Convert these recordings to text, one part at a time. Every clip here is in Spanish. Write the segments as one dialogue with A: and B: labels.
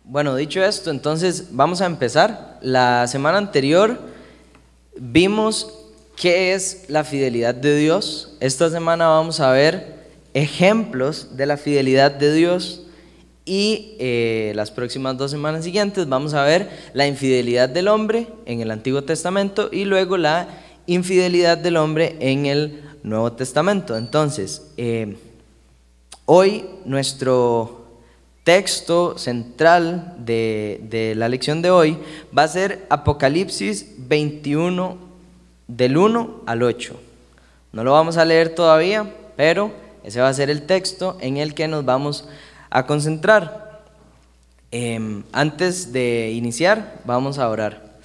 A: Bueno, dicho esto, entonces vamos a empezar. La semana anterior vimos qué es la fidelidad de Dios. Esta semana vamos a ver ejemplos de la fidelidad de Dios y las próximas 2 semanas siguientes vamos a ver la infidelidad del hombre en el Antiguo Testamento y luego la infidelidad del hombre en el Nuevo Testamento. Entonces, hoy nuestro texto central de la lección de hoy va a ser Apocalipsis 21 del 1 al 8. No lo vamos a leer todavía, pero ese va a ser el texto en el que nos vamos a concentrar. Antes de iniciar, vamos a orar.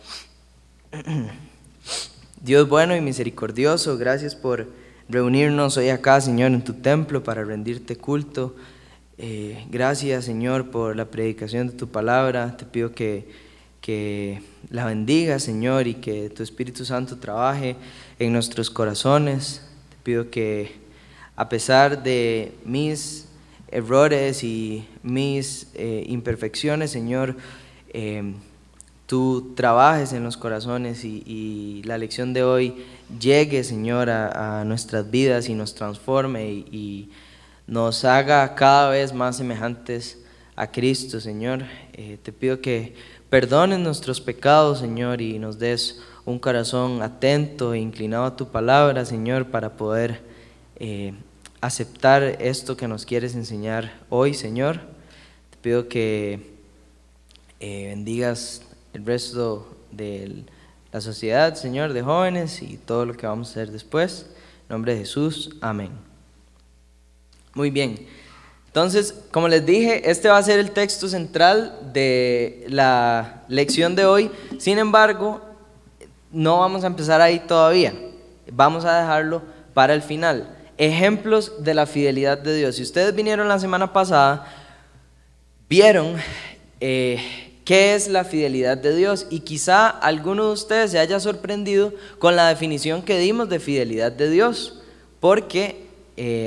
A: Dios bueno y misericordioso, gracias por reunirnos hoy acá, Señor, en tu templo para rendirte culto. Gracias, Señor, por la predicación de tu palabra. Te pido que la bendigas, Señor, y que tu Espíritu Santo trabaje en nuestros corazones. Te pido que, a pesar de mis errores y mis imperfecciones, Señor, tú trabajes en los corazones y la lección de hoy llegue, Señor, a nuestras vidas y nos transforme y nos haga cada vez más semejantes a Cristo, Señor. Te pido que perdones nuestros pecados, Señor, y nos des un corazón atento e inclinado a tu palabra, Señor, para poder aceptar esto que nos quieres enseñar hoy, Señor. Te pido que bendigas el resto de la sociedad, Señor, de jóvenes y todo lo que vamos a hacer después. En nombre de Jesús, amén. Muy bien, entonces, como les dije, este va a ser el texto central de la lección de hoy. Sin embargo, no vamos a empezar ahí todavía, vamos a dejarlo para el final. Ejemplos de la fidelidad de Dios. Si ustedes vinieron la semana pasada, vieron qué es la fidelidad de Dios y quizá alguno de ustedes se haya sorprendido con la definición que dimos de fidelidad de Dios, porque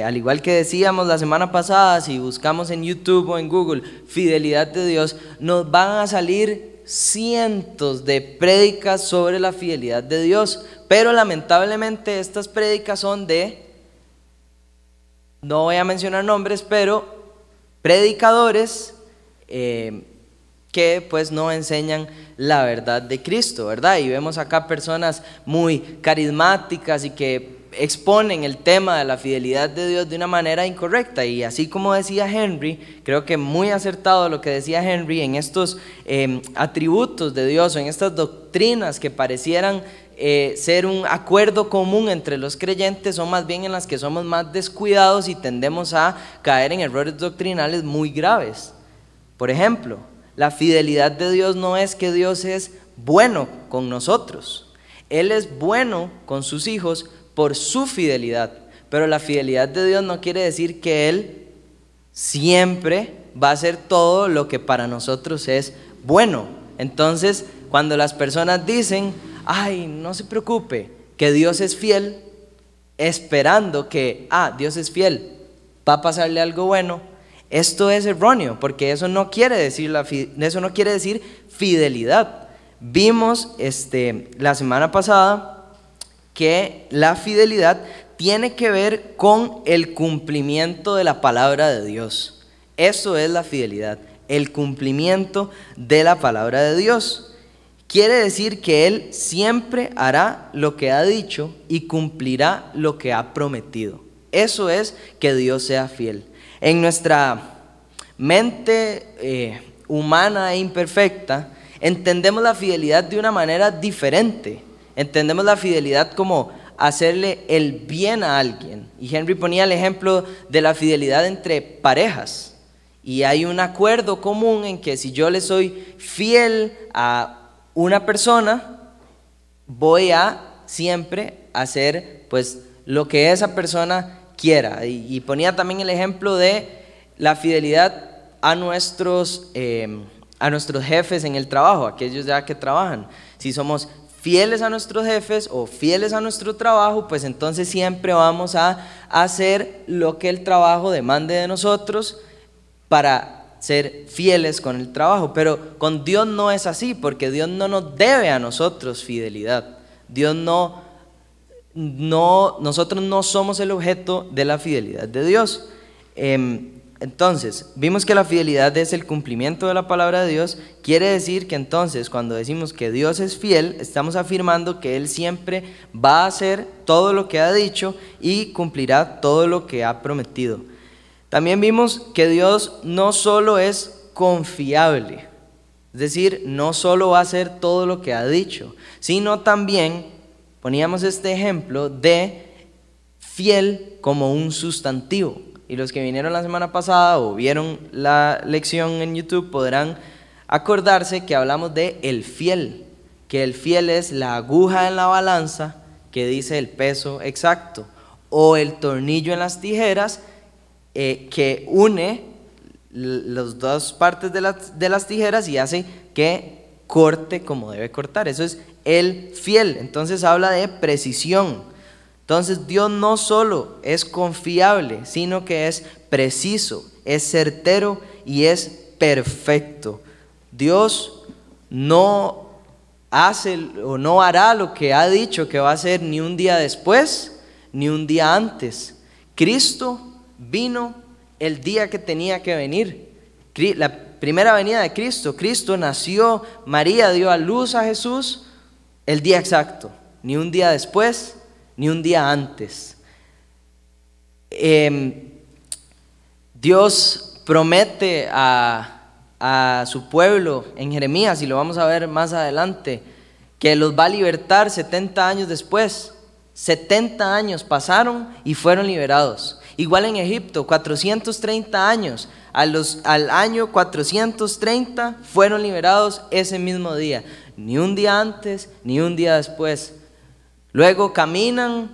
A: al igual que decíamos la semana pasada, si buscamos en YouTube o en Google fidelidad de Dios, nos van a salir cientos de prédicas sobre la fidelidad de Dios, pero lamentablemente estas prédicas son no voy a mencionar nombres, pero predicadores que pues no enseñan la verdad de Cristo, ¿verdad? Y vemos acá personas muy carismáticas y que exponen el tema de la fidelidad de Dios de una manera incorrecta. Y así como decía Henry, creo que muy acertado lo que decía Henry, en estos atributos de Dios o en estas doctrinas que parecieran ser un acuerdo común entre los creyentes, son más bien en las que somos más descuidados y tendemos a caer en errores doctrinales muy graves. Por ejemplo, la fidelidad de Dios no es que Dios es bueno con nosotros. Él es bueno con sus hijos por su fidelidad, pero la fidelidad de Dios no quiere decir que Él siempre va a hacer todo lo que para nosotros es bueno. Entonces, cuando las personas dicen, ay, no se preocupe, que Dios es fiel, esperando que, Dios es fiel, va a pasarle algo bueno, esto es erróneo, porque eso no quiere decir fidelidad. Vimos la semana pasada que la fidelidad tiene que ver con el cumplimiento de la palabra de Dios. Eso es la fidelidad, el cumplimiento de la palabra de Dios. Quiere decir que Él siempre hará lo que ha dicho y cumplirá lo que ha prometido. Eso es que Dios sea fiel. En nuestra mente humana e imperfecta, entendemos la fidelidad de una manera diferente. Entendemos la fidelidad como hacerle el bien a alguien. Y Henry ponía el ejemplo de la fidelidad entre parejas. Y hay un acuerdo común en que si yo le soy fiel a una persona, voy a siempre hacer pues lo que esa persona quiera. Y ponía también el ejemplo de la fidelidad a nuestros jefes en el trabajo, aquellos ya que trabajan. Si somos fieles a nuestros jefes o fieles a nuestro trabajo, pues entonces siempre vamos a hacer lo que el trabajo demande de nosotros para ser fieles con el trabajo, pero con Dios no es así, porque Dios no nos debe a nosotros fidelidad. Nosotros no somos el objeto de la fidelidad de Dios. Entonces, vimos que la fidelidad es el cumplimiento de la palabra de Dios. Quiere decir que entonces, cuando decimos que Dios es fiel, estamos afirmando que Él siempre va a hacer todo lo que ha dicho y cumplirá todo lo que ha prometido. También vimos que Dios no solo es confiable, es decir, no solo va a hacer todo lo que ha dicho, sino también poníamos este ejemplo de fiel como un sustantivo. Y los que vinieron la semana pasada o vieron la lección en YouTube podrán acordarse que hablamos de el fiel, que el fiel es la aguja en la balanza que dice el peso exacto, o el tornillo en las tijeras que une las dos partes de las tijeras y hace que corte como debe cortar. Eso es el fiel. Entonces habla de precisión. Entonces Dios no solo es confiable, sino que es preciso, es certero y es perfecto. Dios no hace o no hará lo que ha dicho que va a hacer ni un día después ni un día antes. Cristo vino el día que tenía que venir. La primera venida de Cristo, Cristo nació, María dio a luz a Jesús el día exacto, ni un día después ni un día antes. Dios promete a su pueblo en Jeremías, y lo vamos a ver más adelante, que los va a libertar 70 años después. 70 años pasaron y fueron liberados. Igual en Egipto, 430 años. Al año 430 fueron liberados ese mismo día. Ni un día antes, ni un día después. Luego caminan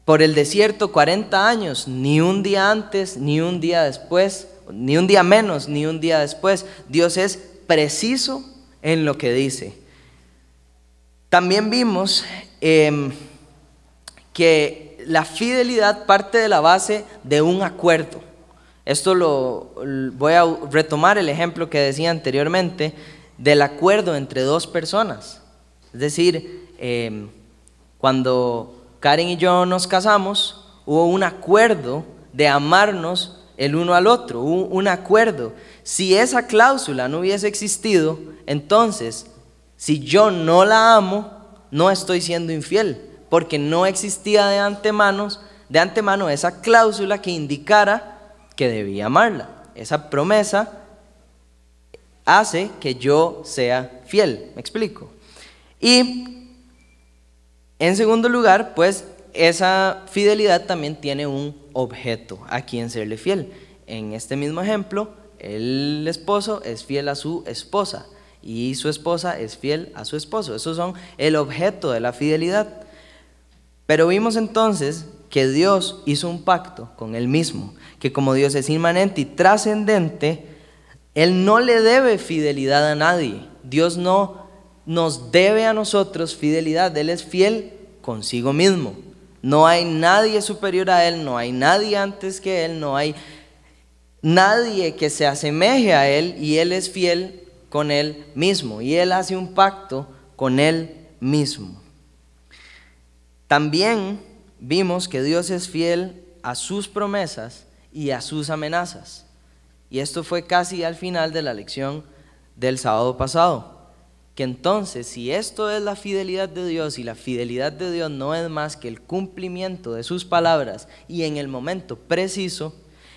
A: por el desierto 40 años, ni un día antes, ni un día después, ni un día menos, ni un día después. Dios es preciso en lo que dice. También vimos que la fidelidad parte de la base de un acuerdo. Esto voy a retomar el ejemplo que decía anteriormente del acuerdo entre dos personas. Es decir, cuando Karen y yo nos casamos, hubo un acuerdo de amarnos el uno al otro, hubo un acuerdo. Si esa cláusula no hubiese existido, entonces, si yo no la amo, no estoy siendo infiel, porque no existía de antemano esa cláusula que indicara que debía amarla. Esa promesa hace que yo sea fiel, ¿me explico? Y en segundo lugar, pues esa fidelidad también tiene un objeto a quien serle fiel. En este mismo ejemplo, el esposo es fiel a su esposa y su esposa es fiel a su esposo. Esos son el objeto de la fidelidad. Pero vimos entonces que Dios hizo un pacto con Él mismo, que como Dios es inmanente y trascendente, Él no le debe fidelidad a nadie. Dios no nos debe a nosotros fidelidad. Él es fiel consigo mismo. No hay nadie superior a Él, no hay nadie antes que Él, no hay nadie que se asemeje a Él, y Él es fiel con Él mismo, y Él hace un pacto con Él mismo. También vimos que Dios es fiel a sus promesas y a sus amenazas, y esto fue casi al final de la lección del sábado pasado. Que entonces, si esto es la fidelidad de Dios, y la fidelidad de Dios no es más que el cumplimiento de sus palabras y en el momento preciso,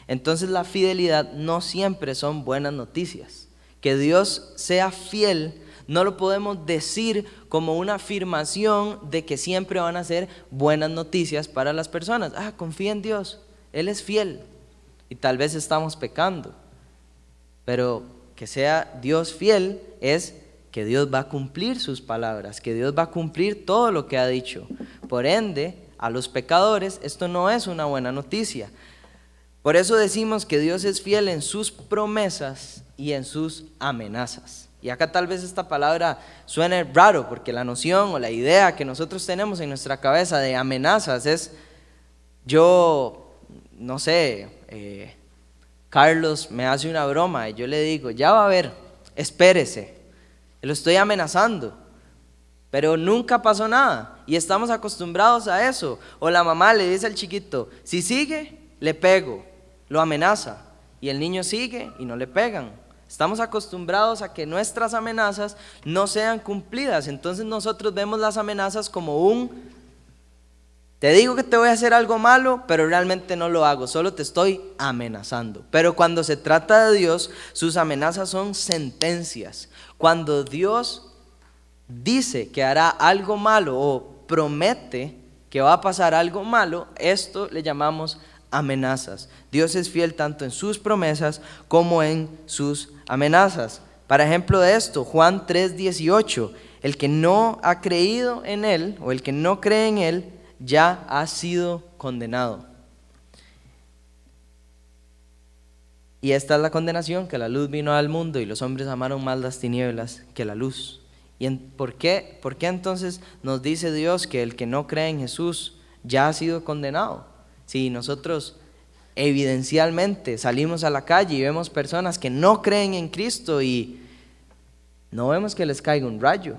A: entonces la fidelidad no siempre son buenas noticias. Que Dios sea fiel no lo podemos decir como una afirmación de que siempre van a ser buenas noticias para las personas. Confía en Dios, Él es fiel, y tal vez estamos pecando, pero que sea Dios fiel es que Dios va a cumplir sus palabras, que Dios va a cumplir todo lo que ha dicho. Por ende, a los pecadores esto no es una buena noticia. Por eso decimos que Dios es fiel en sus promesas y en sus amenazas. Y acá tal vez esta palabra suene raro, porque la noción o la idea que nosotros tenemos en nuestra cabeza de amenazas es, yo, no sé, Carlos me hace una broma y yo le digo, ya va a ver, espérese, lo estoy amenazando, pero nunca pasó nada y estamos acostumbrados a eso. O la mamá le dice al chiquito, si sigue, le pego, lo amenaza, y el niño sigue y no le pegan. Estamos acostumbrados a que nuestras amenazas no sean cumplidas. Entonces nosotros vemos las amenazas como te digo que te voy a hacer algo malo, pero realmente no lo hago, solo te estoy amenazando. Pero cuando se trata de Dios, sus amenazas son sentencias. Cuando Dios dice que hará algo malo o promete que va a pasar algo malo, esto le llamamos amenazas. Dios es fiel tanto en sus promesas como en sus amenazas. Para ejemplo de esto, Juan 3:18, el que no ha creído en Él o el que no cree en Él ya ha sido condenado. Y esta es la condenación, que la luz vino al mundo y los hombres amaron más las tinieblas que la luz. ¿Y por qué entonces nos dice Dios que el que no cree en Jesús ya ha sido condenado? Si nosotros evidencialmente salimos a la calle y vemos personas que no creen en Cristo y no vemos que les caiga un rayo,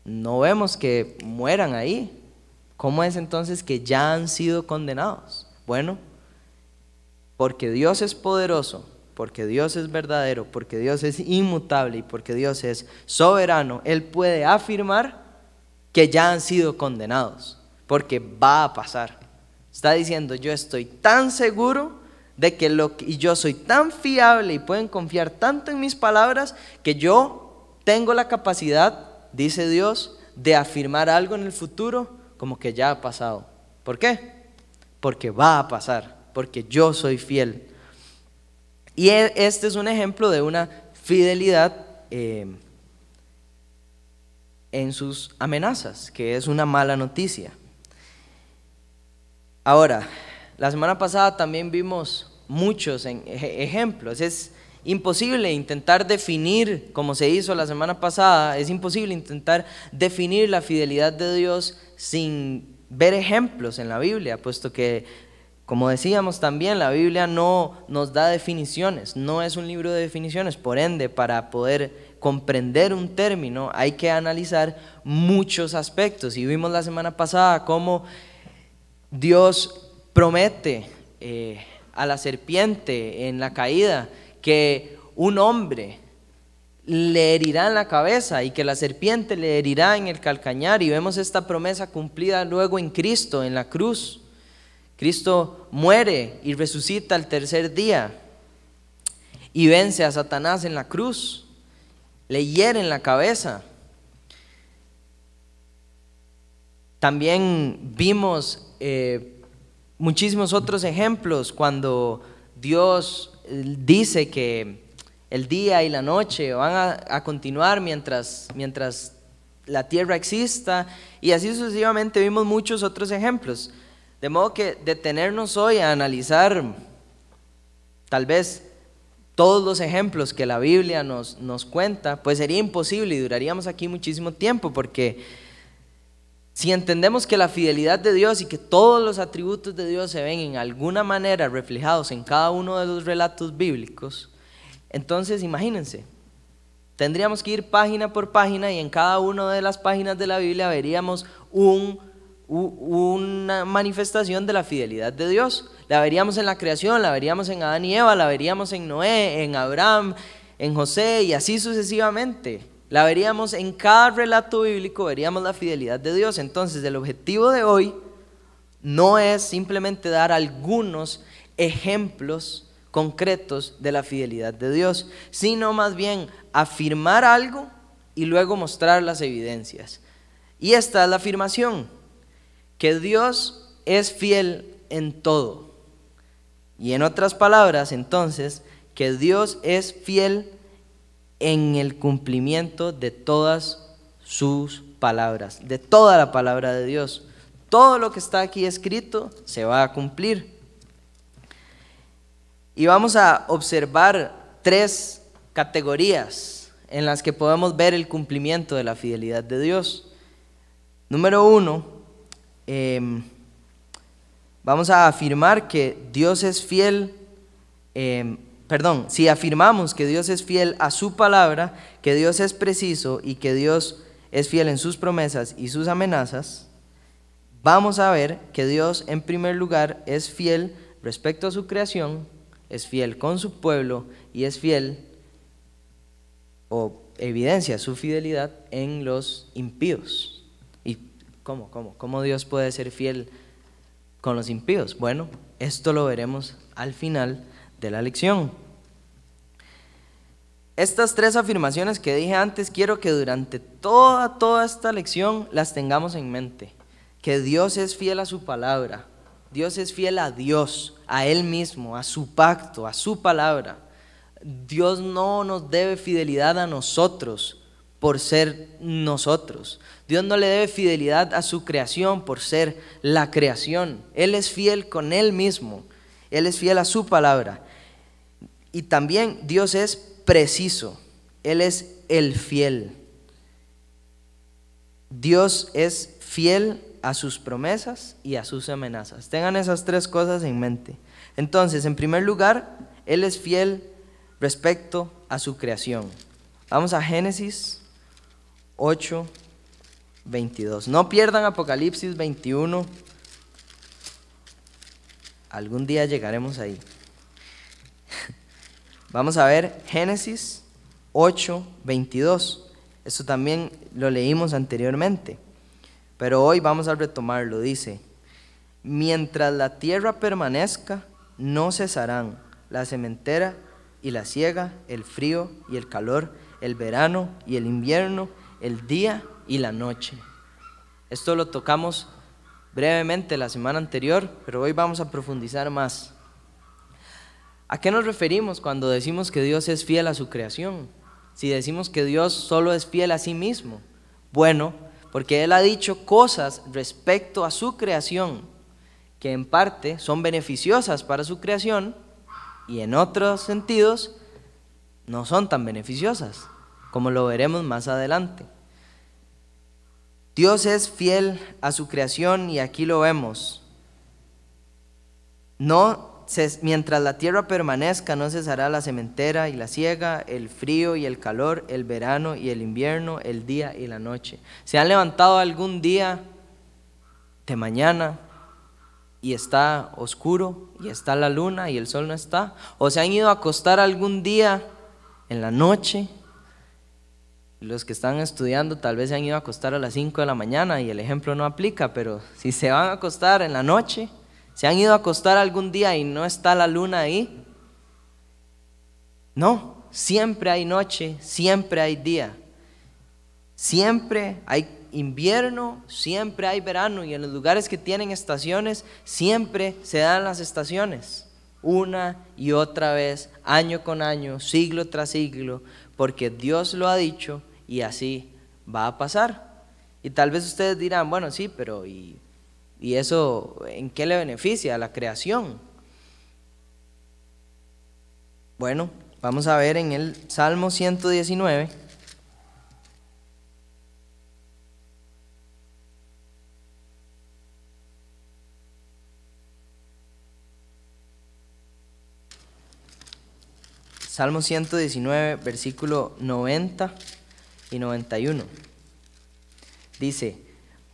A: no vemos que mueran ahí, ¿cómo es entonces que ya han sido condenados? Bueno, porque Dios es poderoso, porque Dios es verdadero, porque Dios es inmutable y porque Dios es soberano, Él puede afirmar que ya han sido condenados, porque va a pasar. Está diciendo, yo estoy tan seguro de que y yo soy tan fiable y pueden confiar tanto en mis palabras que yo tengo la capacidad, dice Dios, de afirmar algo en el futuro como que ya ha pasado. ¿Por qué? Porque va a pasar, porque yo soy fiel. Y este es un ejemplo de una fidelidad en sus amenazas, que es una mala noticia. Ahora, la semana pasada también vimos muchos ejemplos. Es imposible intentar definir, como se hizo la semana pasada, es imposible intentar definir la fidelidad de Dios sin ver ejemplos en la Biblia, puesto que, como decíamos también, la Biblia no nos da definiciones, no es un libro de definiciones. Por ende, para poder comprender un término hay que analizar muchos aspectos. Y vimos la semana pasada cómo Dios promete a la serpiente en la caída que un hombre le herirá en la cabeza y que la serpiente le herirá en el calcañar, y vemos esta promesa cumplida luego en Cristo, en la cruz. Cristo muere y resucita al tercer día y vence a Satanás en la cruz, le hiere en la cabeza. También vimos muchísimos otros ejemplos cuando Dios dice que el día y la noche van a continuar mientras la tierra exista, y así sucesivamente vimos muchos otros ejemplos. De modo que detenernos hoy a analizar tal vez todos los ejemplos que la Biblia nos cuenta, pues sería imposible y duraríamos aquí muchísimo tiempo, porque si entendemos que la fidelidad de Dios y que todos los atributos de Dios se ven en alguna manera reflejados en cada uno de los relatos bíblicos, entonces imagínense, tendríamos que ir página por página y en cada una de las páginas de la Biblia veríamos una manifestación de la fidelidad de Dios. La veríamos en la creación, la veríamos en Adán y Eva, la veríamos en Noé, en Abraham, en José y así sucesivamente. La veríamos en cada relato bíblico, veríamos la fidelidad de Dios. Entonces el objetivo de hoy no es simplemente dar algunos ejemplos concretos de la fidelidad de Dios, sino más bien afirmar algo y luego mostrar las evidencias. Y esta es la afirmación, que Dios es fiel en todo. Y en otras palabras, entonces, que Dios es fiel en el cumplimiento de todas sus palabras, de toda la palabra de Dios. Todo lo que está aquí escrito se va a cumplir. Y vamos a observar 3 categorías en las que podemos ver el cumplimiento de la fidelidad de Dios. Número 1, vamos a afirmar que Dios es fiel si afirmamos que Dios es fiel a su palabra, que Dios es preciso y que Dios es fiel en sus promesas y sus amenazas, vamos a ver que Dios en primer lugar es fiel respecto a su creación, es fiel con su pueblo y es fiel o evidencia su fidelidad en los impíos. ¿Y cómo Dios puede ser fiel con los impíos? Bueno, esto lo veremos al final de la lección. Estas tres afirmaciones que dije antes, quiero que durante toda esta lección las tengamos en mente. Que Dios es fiel a su palabra, Dios es fiel a Dios, a Él mismo, a su pacto, a su palabra. Dios no nos debe fidelidad a nosotros por ser nosotros. Dios no le debe fidelidad a su creación por ser la creación. Él es fiel con Él mismo, Él es fiel a su palabra. Y también Dios es preciso, Él es el fiel. Dios es fiel a sus promesas y a sus amenazas. Tengan esas tres cosas en mente. Entonces, en primer lugar, Él es fiel respecto a su creación. Vamos a Génesis 8:22. No pierdan Apocalipsis 21. Algún día llegaremos ahí. Vamos a ver Génesis 8:22. Esto también lo leímos anteriormente, pero hoy vamos a retomarlo. Dice: mientras la tierra permanezca, no cesarán la sementera y la siega, el frío y el calor, el verano y el invierno, el día y la noche. Esto lo tocamos brevemente la semana anterior, pero hoy vamos a profundizar más. ¿A qué nos referimos cuando decimos que Dios es fiel a su creación? Si decimos que Dios solo es fiel a sí mismo. Bueno, porque Él ha dicho cosas respecto a su creación que en parte son beneficiosas para su creación y en otros sentidos no son tan beneficiosas, como lo veremos más adelante. Dios es fiel a su creación y aquí lo vemos. Mientras la tierra permanezca, no cesará la sementera y la siega, el frío y el calor, el verano y el invierno, el día y la noche. ¿Se han levantado algún día de mañana y está oscuro y está la luna y el sol no está? ¿O se han ido a acostar algún día en la noche? Los que están estudiando tal vez se han ido a acostar a las 5 de la mañana y el ejemplo no aplica, pero si se van a acostar en la noche, ¿se han ido a acostar algún día y no está la luna ahí? No, siempre hay noche, siempre hay día. Siempre hay invierno, siempre hay verano, y en los lugares que tienen estaciones, siempre se dan las estaciones. Una y otra vez, año con año, siglo tras siglo, porque Dios lo ha dicho y así va a pasar. Y tal vez ustedes dirán, bueno, sí, pero ¿y eso en qué le beneficia a la creación? Bueno, vamos a ver en el Salmo 119. Salmo 119, versículo 90 y 91. Dice: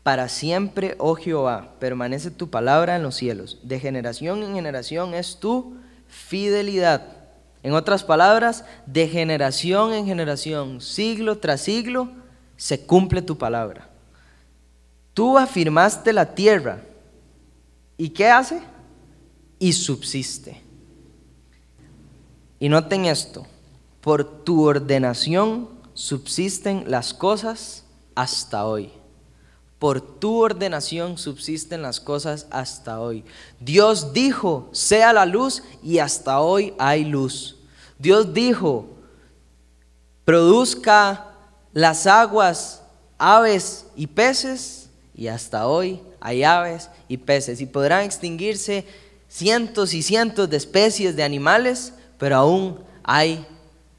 A: para siempre, oh Jehová, permanece tu palabra en los cielos. De generación en generación es tu fidelidad. En otras palabras, de generación en generación, siglo tras siglo, se cumple tu palabra. Tú afirmaste la tierra. ¿Y qué hace? Y subsiste. Y noten esto: por tu ordenación subsisten las cosas hasta hoy. Por tu ordenación subsisten las cosas hasta hoy. Dios dijo, sea la luz, y hasta hoy hay luz. Dios dijo, produzca las aguas, aves y peces, y hasta hoy hay aves y peces. Y podrán extinguirse cientos y cientos de especies de animales, pero aún hay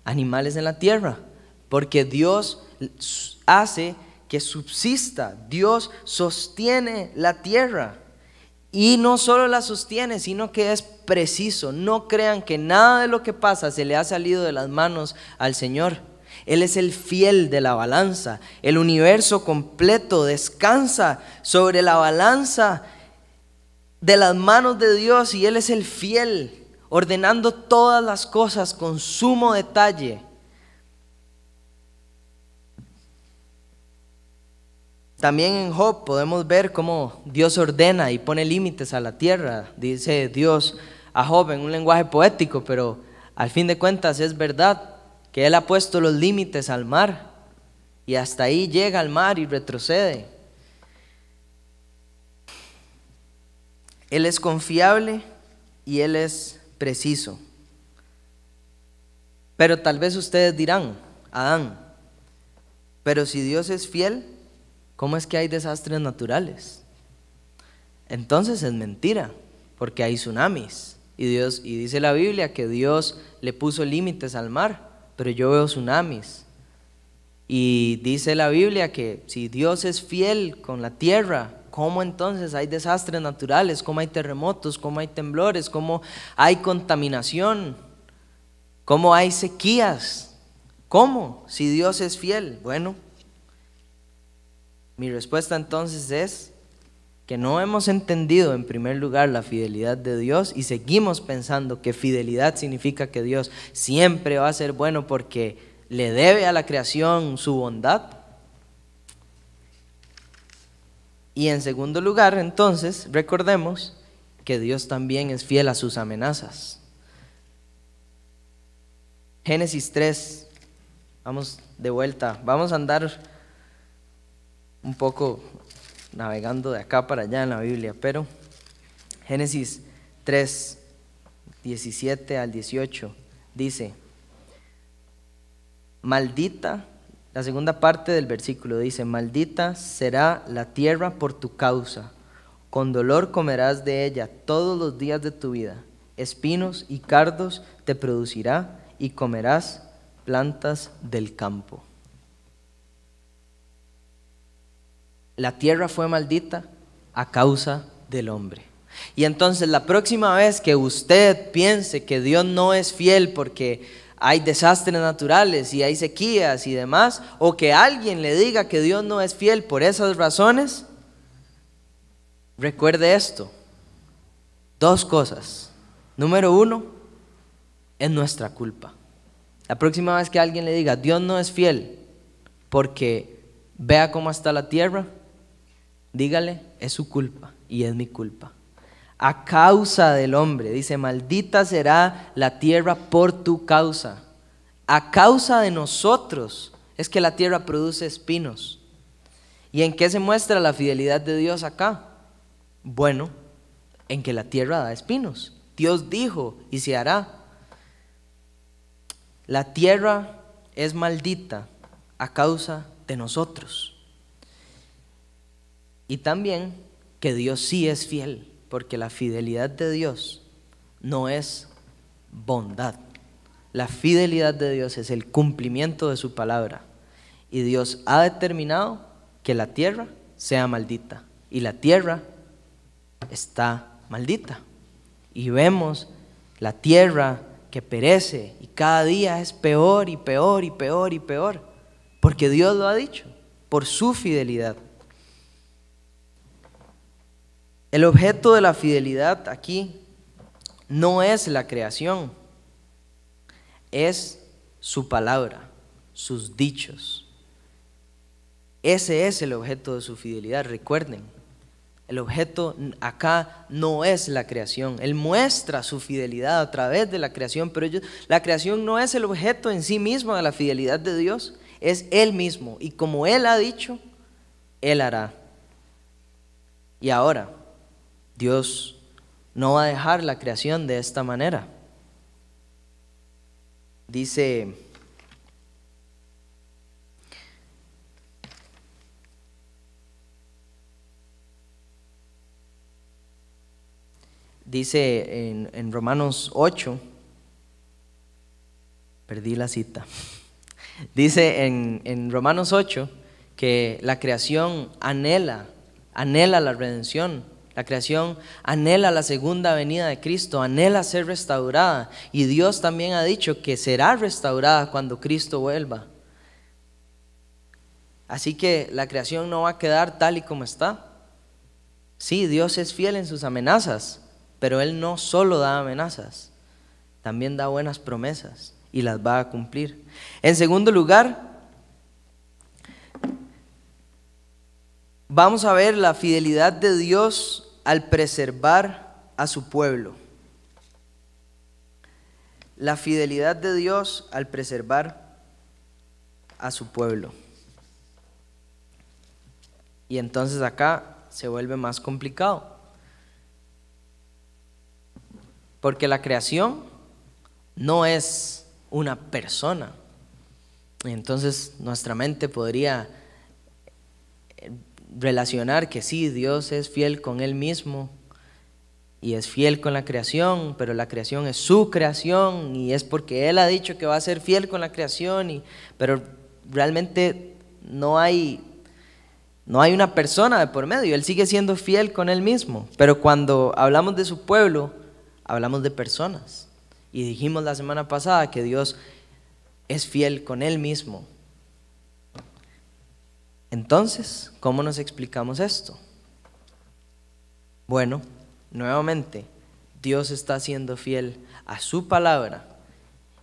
A: animales en la tierra, porque Dios hace que subsista. Dios sostiene la tierra Y no solo la sostiene, sino que es preciso. No crean que nada de lo que pasa se le ha salido de las manos al Señor. Él es el fiel de la balanza. El universo completo descansa sobre la balanza de las manos de Dios, y Él es el fiel, ordenando todas las cosas con sumo detalle. También en Job podemos ver cómo Dios ordena y pone límites a la tierra. Dice Dios a Job en un lenguaje poético, pero al fin de cuentas es verdad que Él ha puesto los límites al mar, y hasta ahí llega al mar y retrocede. Él es confiable y Él es preciso. Pero tal vez ustedes dirán, Adán, pero si Dios es fiel, ¿cómo es que hay desastres naturales? Entonces es mentira, porque hay tsunamis. Y dice la Biblia que Dios le puso límites al mar, pero yo veo tsunamis. Y dice la Biblia que si Dios es fiel con la tierra, ¿cómo entonces hay desastres naturales? ¿Cómo hay terremotos? ¿Cómo hay temblores? ¿Cómo hay contaminación? ¿Cómo hay sequías? ¿Cómo? Si Dios es fiel. Bueno, mi respuesta entonces es que no hemos entendido en primer lugar la fidelidad de Dios, y seguimos pensando que fidelidad significa que Dios siempre va a ser bueno porque le debe a la creación su bondad. Y en segundo lugar, entonces, recordemos que Dios también es fiel a sus amenazas. Génesis 3, vamos de vuelta, vamos a andar un poco navegando de acá para allá en la Biblia, pero Génesis 3, 17 al 18 dice: maldita, la segunda parte del versículo dice: maldita será la tierra por tu causa, con dolor comerás de ella todos los días de tu vida, espinos y cardos te producirá y comerás plantas del campo. La tierra fue maldita a causa del hombre. Y entonces la próxima vez que usted piense que Dios no es fiel porque hay desastres naturales y hay sequías y demás, o que alguien le diga que Dios no es fiel por esas razones, recuerde esto: dos cosas. Número uno, es nuestra culpa. La próxima vez que alguien le diga Dios no es fiel porque vea cómo está la tierra, dígale, es su culpa y es mi culpa. A causa del hombre, dice: maldita será la tierra por tu causa. A causa de nosotros es que la tierra produce espinos. ¿Y en qué se muestra la fidelidad de Dios acá? Bueno, en que la tierra da espinos. Dios dijo y se hará. La tierra es maldita a causa de nosotros. Y también que Dios sí es fiel, porque la fidelidad de Dios no es bondad. La fidelidad de Dios es el cumplimiento de su palabra. Y Dios ha determinado que la tierra sea maldita. Y la tierra está maldita. Y vemos la tierra que perece y cada día es peor y peor y peor y peor. Porque Dios lo ha dicho, por su fidelidad. El objeto de la fidelidad aquí no es la creación, es su palabra, sus dichos. Ese es el objeto de su fidelidad, recuerden. El objeto acá no es la creación. Él muestra su fidelidad a través de la creación, pero la creación no es el objeto en sí mismo de la fidelidad de Dios, es Él mismo. Y como Él ha dicho, Él hará. Y ahora, Dios no va a dejar la creación de esta manera. Dice en Romanos 8, perdí la cita, dice en Romanos 8 que la creación anhela la redención, La creación anhela la segunda venida de Cristo, anhela ser restaurada. Y Dios también ha dicho que será restaurada cuando Cristo vuelva. Así que la creación no va a quedar tal y como está. Sí, Dios es fiel en sus amenazas, pero Él no solo da amenazas, también da buenas promesas y las va a cumplir. En segundo lugar, vamos a ver la fidelidad de Dios al preservar a su pueblo. La fidelidad de Dios al preservar a su pueblo. Y entonces acá se vuelve más complicado. Porque la creación no es una persona. Entonces nuestra mente podría relacionar que sí, Dios es fiel con Él mismo y es fiel con la creación, pero la creación es su creación y es porque Él ha dicho que va a ser fiel con la creación, pero realmente no hay una persona de por medio. Él sigue siendo fiel con Él mismo, pero cuando hablamos de su pueblo, hablamos de personas. Y dijimos la semana pasada que Dios es fiel con Él mismo. Entonces, ¿cómo nos explicamos esto? Bueno, nuevamente, Dios está siendo fiel a su palabra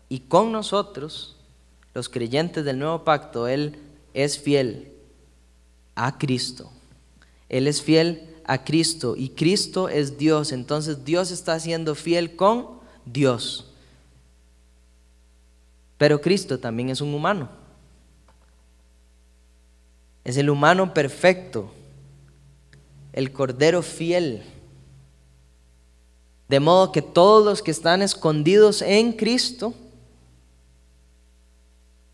A: y con nosotros, los creyentes del nuevo pacto, Él es fiel a Cristo. Él es fiel a Cristo y Cristo es Dios. Entonces Dios está siendo fiel con Dios. Pero Cristo también es un humano. Es el humano perfecto, el Cordero fiel. De modo que todos los que están escondidos en Cristo,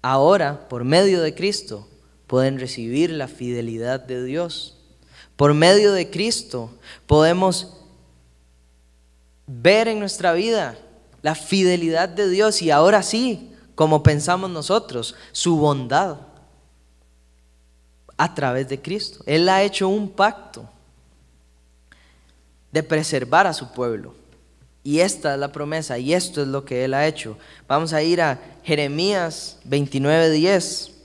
A: ahora, por medio de Cristo, pueden recibir la fidelidad de Dios. Por medio de Cristo podemos ver en nuestra vida la fidelidad de Dios y ahora sí, como pensamos nosotros, su bondad a través de Cristo. Él ha hecho un pacto de preservar a su pueblo y esta es la promesa y esto es lo que Él ha hecho. Vamos a ir a Jeremías 29:10.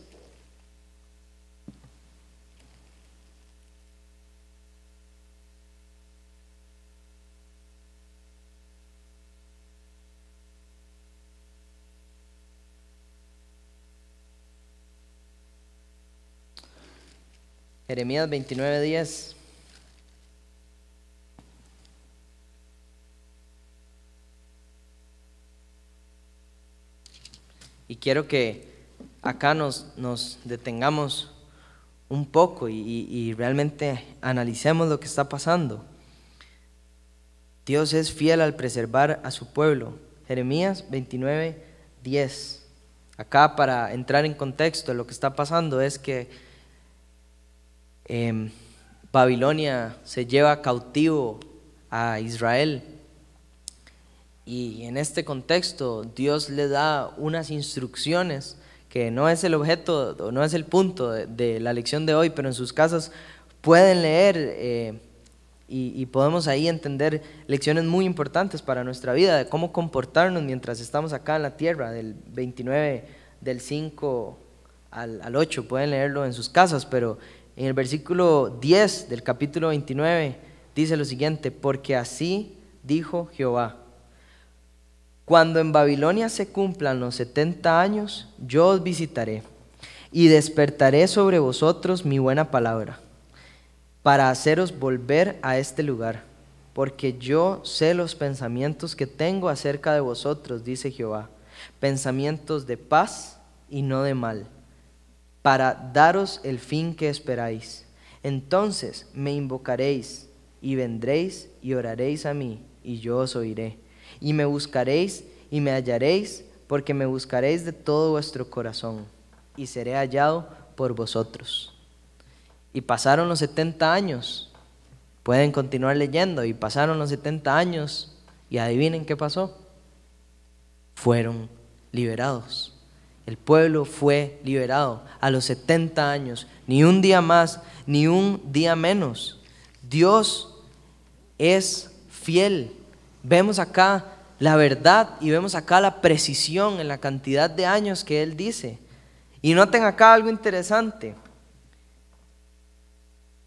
A: Jeremías 29:10. Y quiero que acá nos detengamos un poco y realmente analicemos lo que está pasando. Dios es fiel al preservar a su pueblo. Jeremías 29:10. Acá, para entrar en contexto, lo que está pasando es que Babilonia se lleva cautivo a Israel y en este contexto Dios le da unas instrucciones que no es el objeto o no es el punto de la lección de hoy, pero en sus casas pueden leer y podemos ahí entender lecciones muy importantes para nuestra vida de cómo comportarnos mientras estamos acá en la tierra. Del 29 del 5 al 8 pueden leerlo en sus casas, pero en el versículo 10 del capítulo 29 dice lo siguiente: porque así dijo Jehová, cuando en Babilonia se cumplan los 70 años, yo os visitaré y despertaré sobre vosotros mi buena palabra, para haceros volver a este lugar, porque yo sé los pensamientos que tengo acerca de vosotros, dice Jehová, pensamientos de paz y no de mal, para daros el fin que esperáis. Entonces me invocaréis y vendréis y oraréis a mí, y yo os oiré. Y me buscaréis y me hallaréis, porque me buscaréis de todo vuestro corazón, y seré hallado por vosotros. Y pasaron los 70 años. Pueden continuar leyendo. Y pasaron los 70 años, y adivinen qué pasó. Fueron liberados. El pueblo fue liberado a los 70 años, ni un día más, ni un día menos. Dios es fiel. Vemos acá la verdad y vemos acá la precisión en la cantidad de años que Él dice. Y noten acá algo interesante.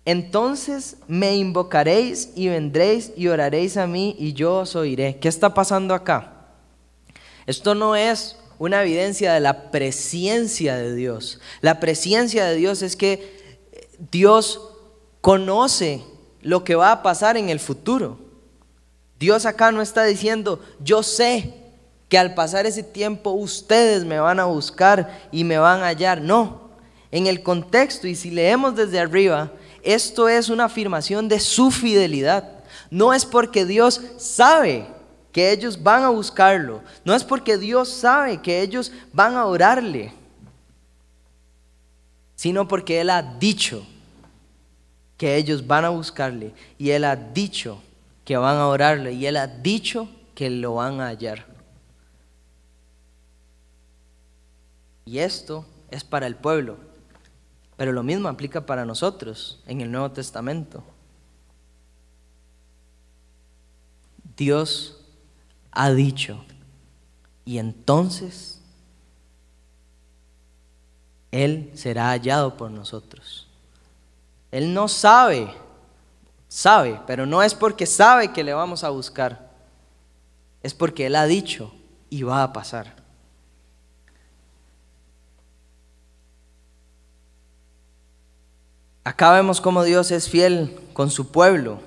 A: Entonces me invocaréis y vendréis y oraréis a mí y yo os oiré. ¿Qué está pasando acá? Esto no es una evidencia de la presencia de Dios. La presencia de Dios es que Dios conoce lo que va a pasar en el futuro. Dios acá no está diciendo, yo sé que al pasar ese tiempo ustedes me van a buscar y me van a hallar. No, en el contexto, y si leemos desde arriba, esto es una afirmación de su fidelidad. No es porque Dios sabe que ellos van a buscarlo, no es porque Dios sabe que ellos van a orarle, sino porque Él ha dicho que ellos van a buscarle, y Él ha dicho que van a orarle, y Él ha dicho que lo van a hallar. Y esto es para el pueblo, pero lo mismo aplica para nosotros en el Nuevo Testamento. Dios ha dicho, y entonces Él será hallado por nosotros. Él no sabe, pero no es porque sabe que le vamos a buscar, es porque Él ha dicho y va a pasar. Acá vemos cómo Dios es fiel con su pueblo.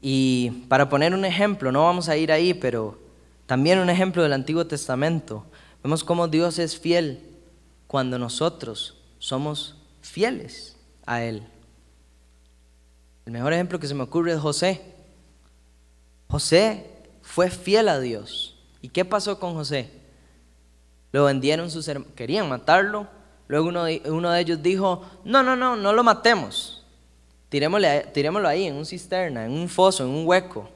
A: Y para poner un ejemplo, no vamos a ir ahí, pero también un ejemplo del Antiguo Testamento, vemos cómo Dios es fiel cuando nosotros somos fieles a Él. El mejor ejemplo que se me ocurre es José. José fue fiel a Dios. ¿Y qué pasó con José? Lo vendieron sus hermanos, querían matarlo. Luego uno de ellos dijo, no lo matemos. Tirémoslo ahí en una cisterna, en un foso, en un hueco.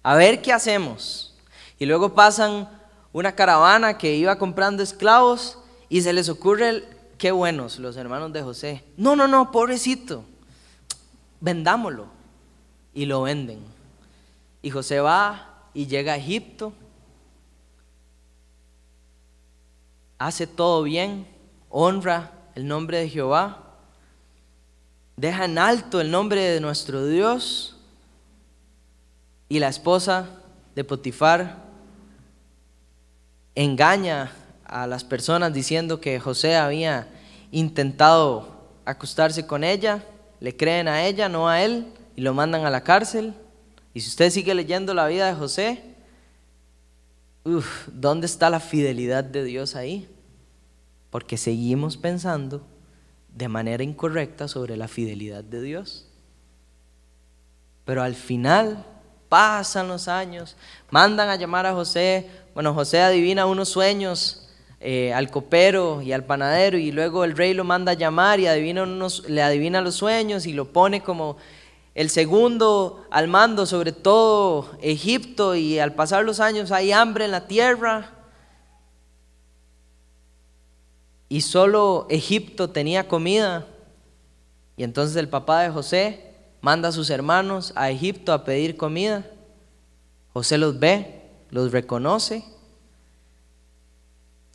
A: A ver qué hacemos. Y luego pasan una caravana que iba comprando esclavos y se les ocurre, qué buenos los hermanos de José. No, pobrecito, vendámoslo. Y lo venden. Y José va y llega a Egipto. Hace todo bien, honra el nombre de Jehová. Deja en alto el nombre de nuestro Dios. Y la esposa de Potifar engaña a las personas diciendo que José había intentado acostarse con ella. Le creen a ella, no a él, y lo mandan a la cárcel. Y si usted sigue leyendo la vida de José, ¿dónde está la fidelidad de Dios ahí? Porque seguimos pensando de manera incorrecta sobre la fidelidad de Dios. Pero al final pasan los años, mandan a llamar a José. Bueno, José adivina unos sueños al copero y al panadero, y luego el rey lo manda a llamar y le adivina los sueños y lo pone como el segundo al mando sobre todo Egipto. Y al pasar los años hay hambre en la tierra y solo Egipto tenía comida. Y entonces el papá de José manda a sus hermanos a Egipto a pedir comida. José los ve, los reconoce,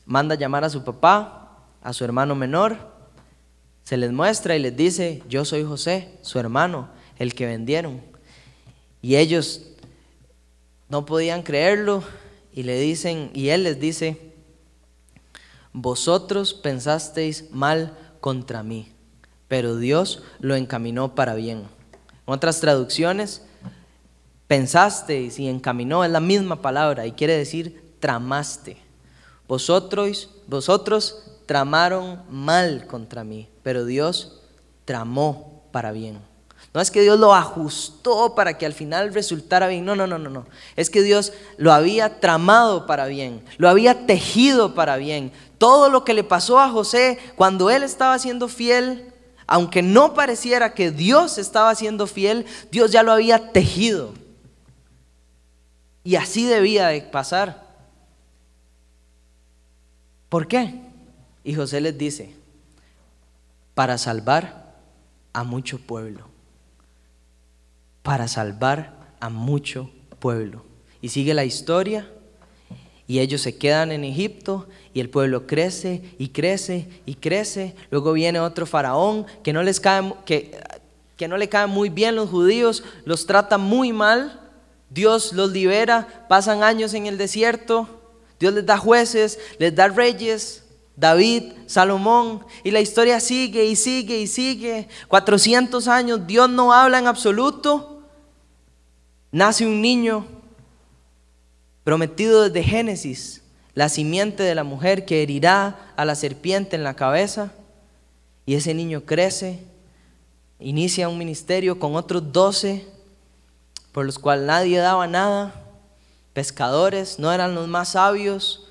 A: manda a llamar a su papá, a su hermano menor, se les muestra y les dice, yo soy José, su hermano, el que vendieron. Y ellos no podían creerlo y él les dice, vosotros pensasteis mal contra mí, pero Dios lo encaminó para bien. En otras traducciones, pensasteis y encaminó es la misma palabra y quiere decir tramaste. Vosotros tramaron mal contra mí, pero Dios tramó para bien. No es que Dios lo ajustó para que al final resultara bien, no. Es que Dios lo había tramado para bien, lo había tejido para bien. Todo lo que le pasó a José cuando él estaba siendo fiel, aunque no pareciera que Dios estaba siendo fiel, Dios ya lo había tejido. Y así debía de pasar. ¿Por qué? Y José les dice, para salvar a mucho pueblo. para salvar a mucho pueblo. Y sigue la historia, y ellos se quedan en Egipto, y el pueblo crece y crece y crece. Luego viene otro faraón que no le caen muy bien los judíos, los trata muy mal. Dios los libera, pasan años en el desierto, Dios les da jueces, les da reyes, David, Salomón, y la historia sigue y sigue y sigue. 400 años, Dios no habla en absoluto. Nace un niño prometido desde Génesis, la simiente de la mujer que herirá a la serpiente en la cabeza, y ese niño crece, inicia un ministerio con otros 12, por los cuales nadie daba nada, pescadores, no eran los más sabios,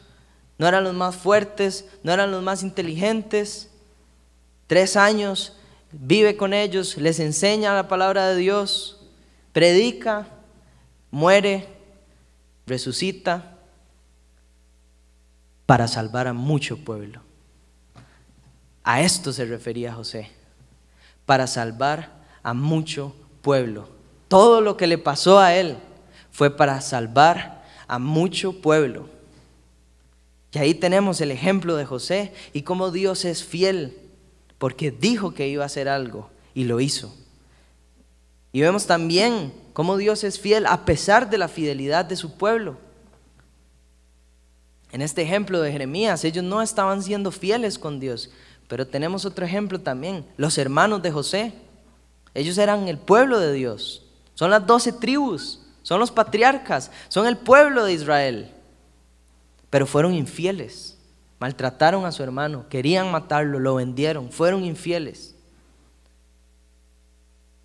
A: no eran los más fuertes, no eran los más inteligentes. 3 años vive con ellos, les enseña la palabra de Dios, predica, muere, resucita para salvar a mucho pueblo. A esto se refería José, para salvar a mucho pueblo. Todo lo que le pasó a él fue para salvar a mucho pueblo. Y ahí tenemos el ejemplo de José y cómo Dios es fiel, porque dijo que iba a hacer algo y lo hizo. Y vemos también cómo Dios es fiel a pesar de la fidelidad de su pueblo. En este ejemplo de Jeremías, ellos no estaban siendo fieles con Dios, pero tenemos otro ejemplo también, los hermanos de José. Ellos eran el pueblo de Dios, son las 12 tribus, son los patriarcas, son el pueblo de Israel, pero fueron infieles, maltrataron a su hermano, querían matarlo, lo vendieron, fueron infieles.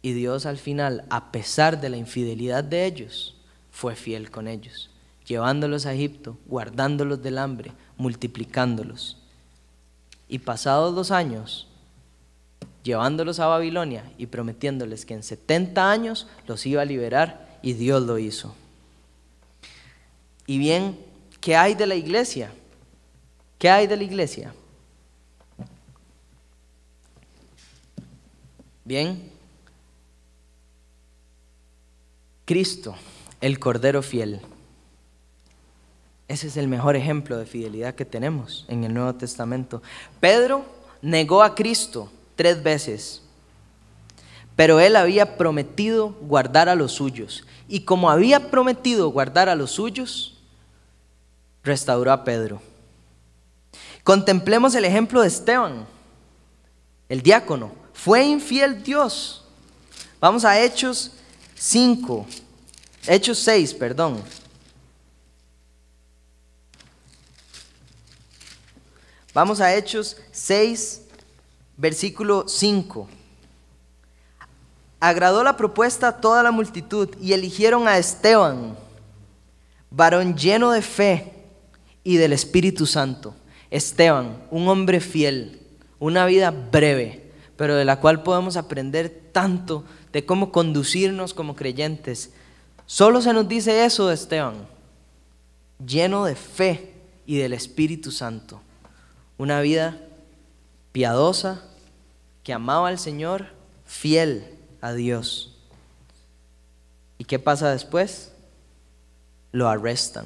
A: Y Dios al final, a pesar de la infidelidad de ellos, fue fiel con ellos, llevándolos a Egipto, guardándolos del hambre, multiplicándolos. Y pasados los años, llevándolos a Babilonia y prometiéndoles que en 70 años los iba a liberar, y Dios lo hizo. Y bien, ¿qué hay de la iglesia? ¿Qué hay de la iglesia? Bien, Cristo, el Cordero fiel. Ese es el mejor ejemplo de fidelidad que tenemos en el Nuevo Testamento. Pedro negó a Cristo 3 veces, pero él había prometido guardar a los suyos. Y como había prometido guardar a los suyos, restauró a Pedro. Contemplemos el ejemplo de Esteban, el diácono. Fue infiel Dios. Vamos a Hechos 6, perdón. Vamos a Hechos 6, versículo 5. Agradó la propuesta a toda la multitud y eligieron a Esteban, varón lleno de fe y del Espíritu Santo. Esteban, un hombre fiel, una vida breve, pero de la cual podemos aprender tanto de cómo conducirnos como creyentes. Solo se nos dice eso de Esteban, lleno de fe y del Espíritu Santo. Una vida piadosa, que amaba al Señor, fiel a Dios. ¿Y qué pasa después? Lo arrestan.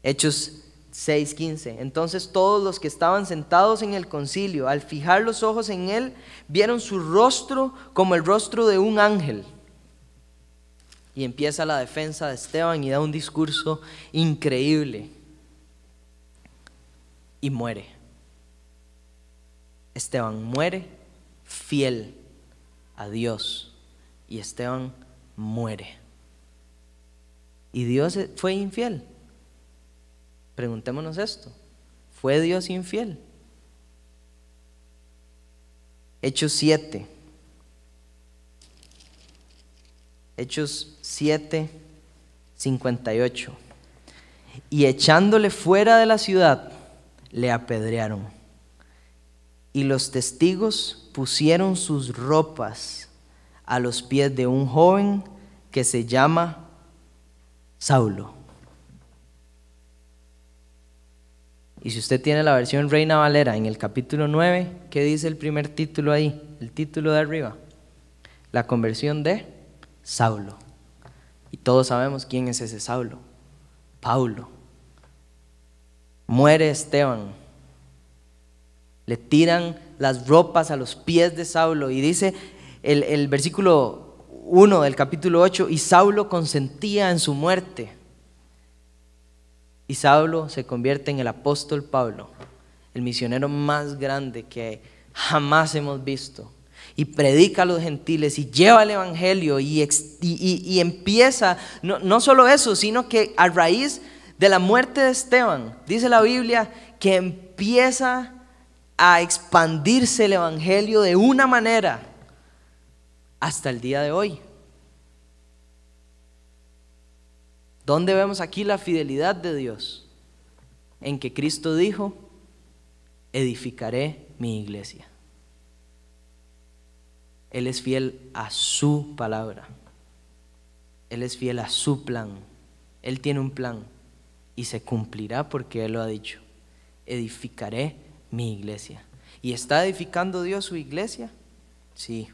A: Hechos 6:15. Entonces todos los que estaban sentados en el concilio, al fijar los ojos en él, vieron su rostro como el rostro de un ángel. Y empieza la defensa de Esteban y da un discurso increíble. Y muere. Esteban muere fiel a Dios. Y Esteban muere. ¿Y Dios fue infiel? Preguntémonos esto. ¿Fue Dios infiel? Hechos 7. Hechos 7, 58. Y echándole fuera de la ciudad, le apedrearon. Y los testigos pusieron sus ropas a los pies de un joven que se llama Saulo. Y si usted tiene la versión Reina Valera en el capítulo 9, ¿qué dice el primer título ahí? El título de arriba. la conversión de Saulo. Y todos sabemos quién es ese Saulo. Pablo. Muere Esteban. Le tiran las ropas a los pies de Saulo y dice el versículo 1 del capítulo 8, y Saulo consentía en su muerte. Y Saulo se convierte en el apóstol Pablo, el misionero más grande que jamás hemos visto, y predica a los gentiles y lleva el evangelio y empieza, no solo eso, sino que a raíz de la muerte de Esteban, dice la Biblia que empieza a expandirse el evangelio de una manera hasta el día de hoy. ¿Dónde vemos aquí la fidelidad de Dios? En que Cristo dijo: edificaré mi iglesia. Él es fiel a su palabra. Él es fiel a su plan. Él tiene un plan y se cumplirá porque Él lo ha dicho. Edificaré mi iglesia. ¿Y está edificando Dios su iglesia? Sí.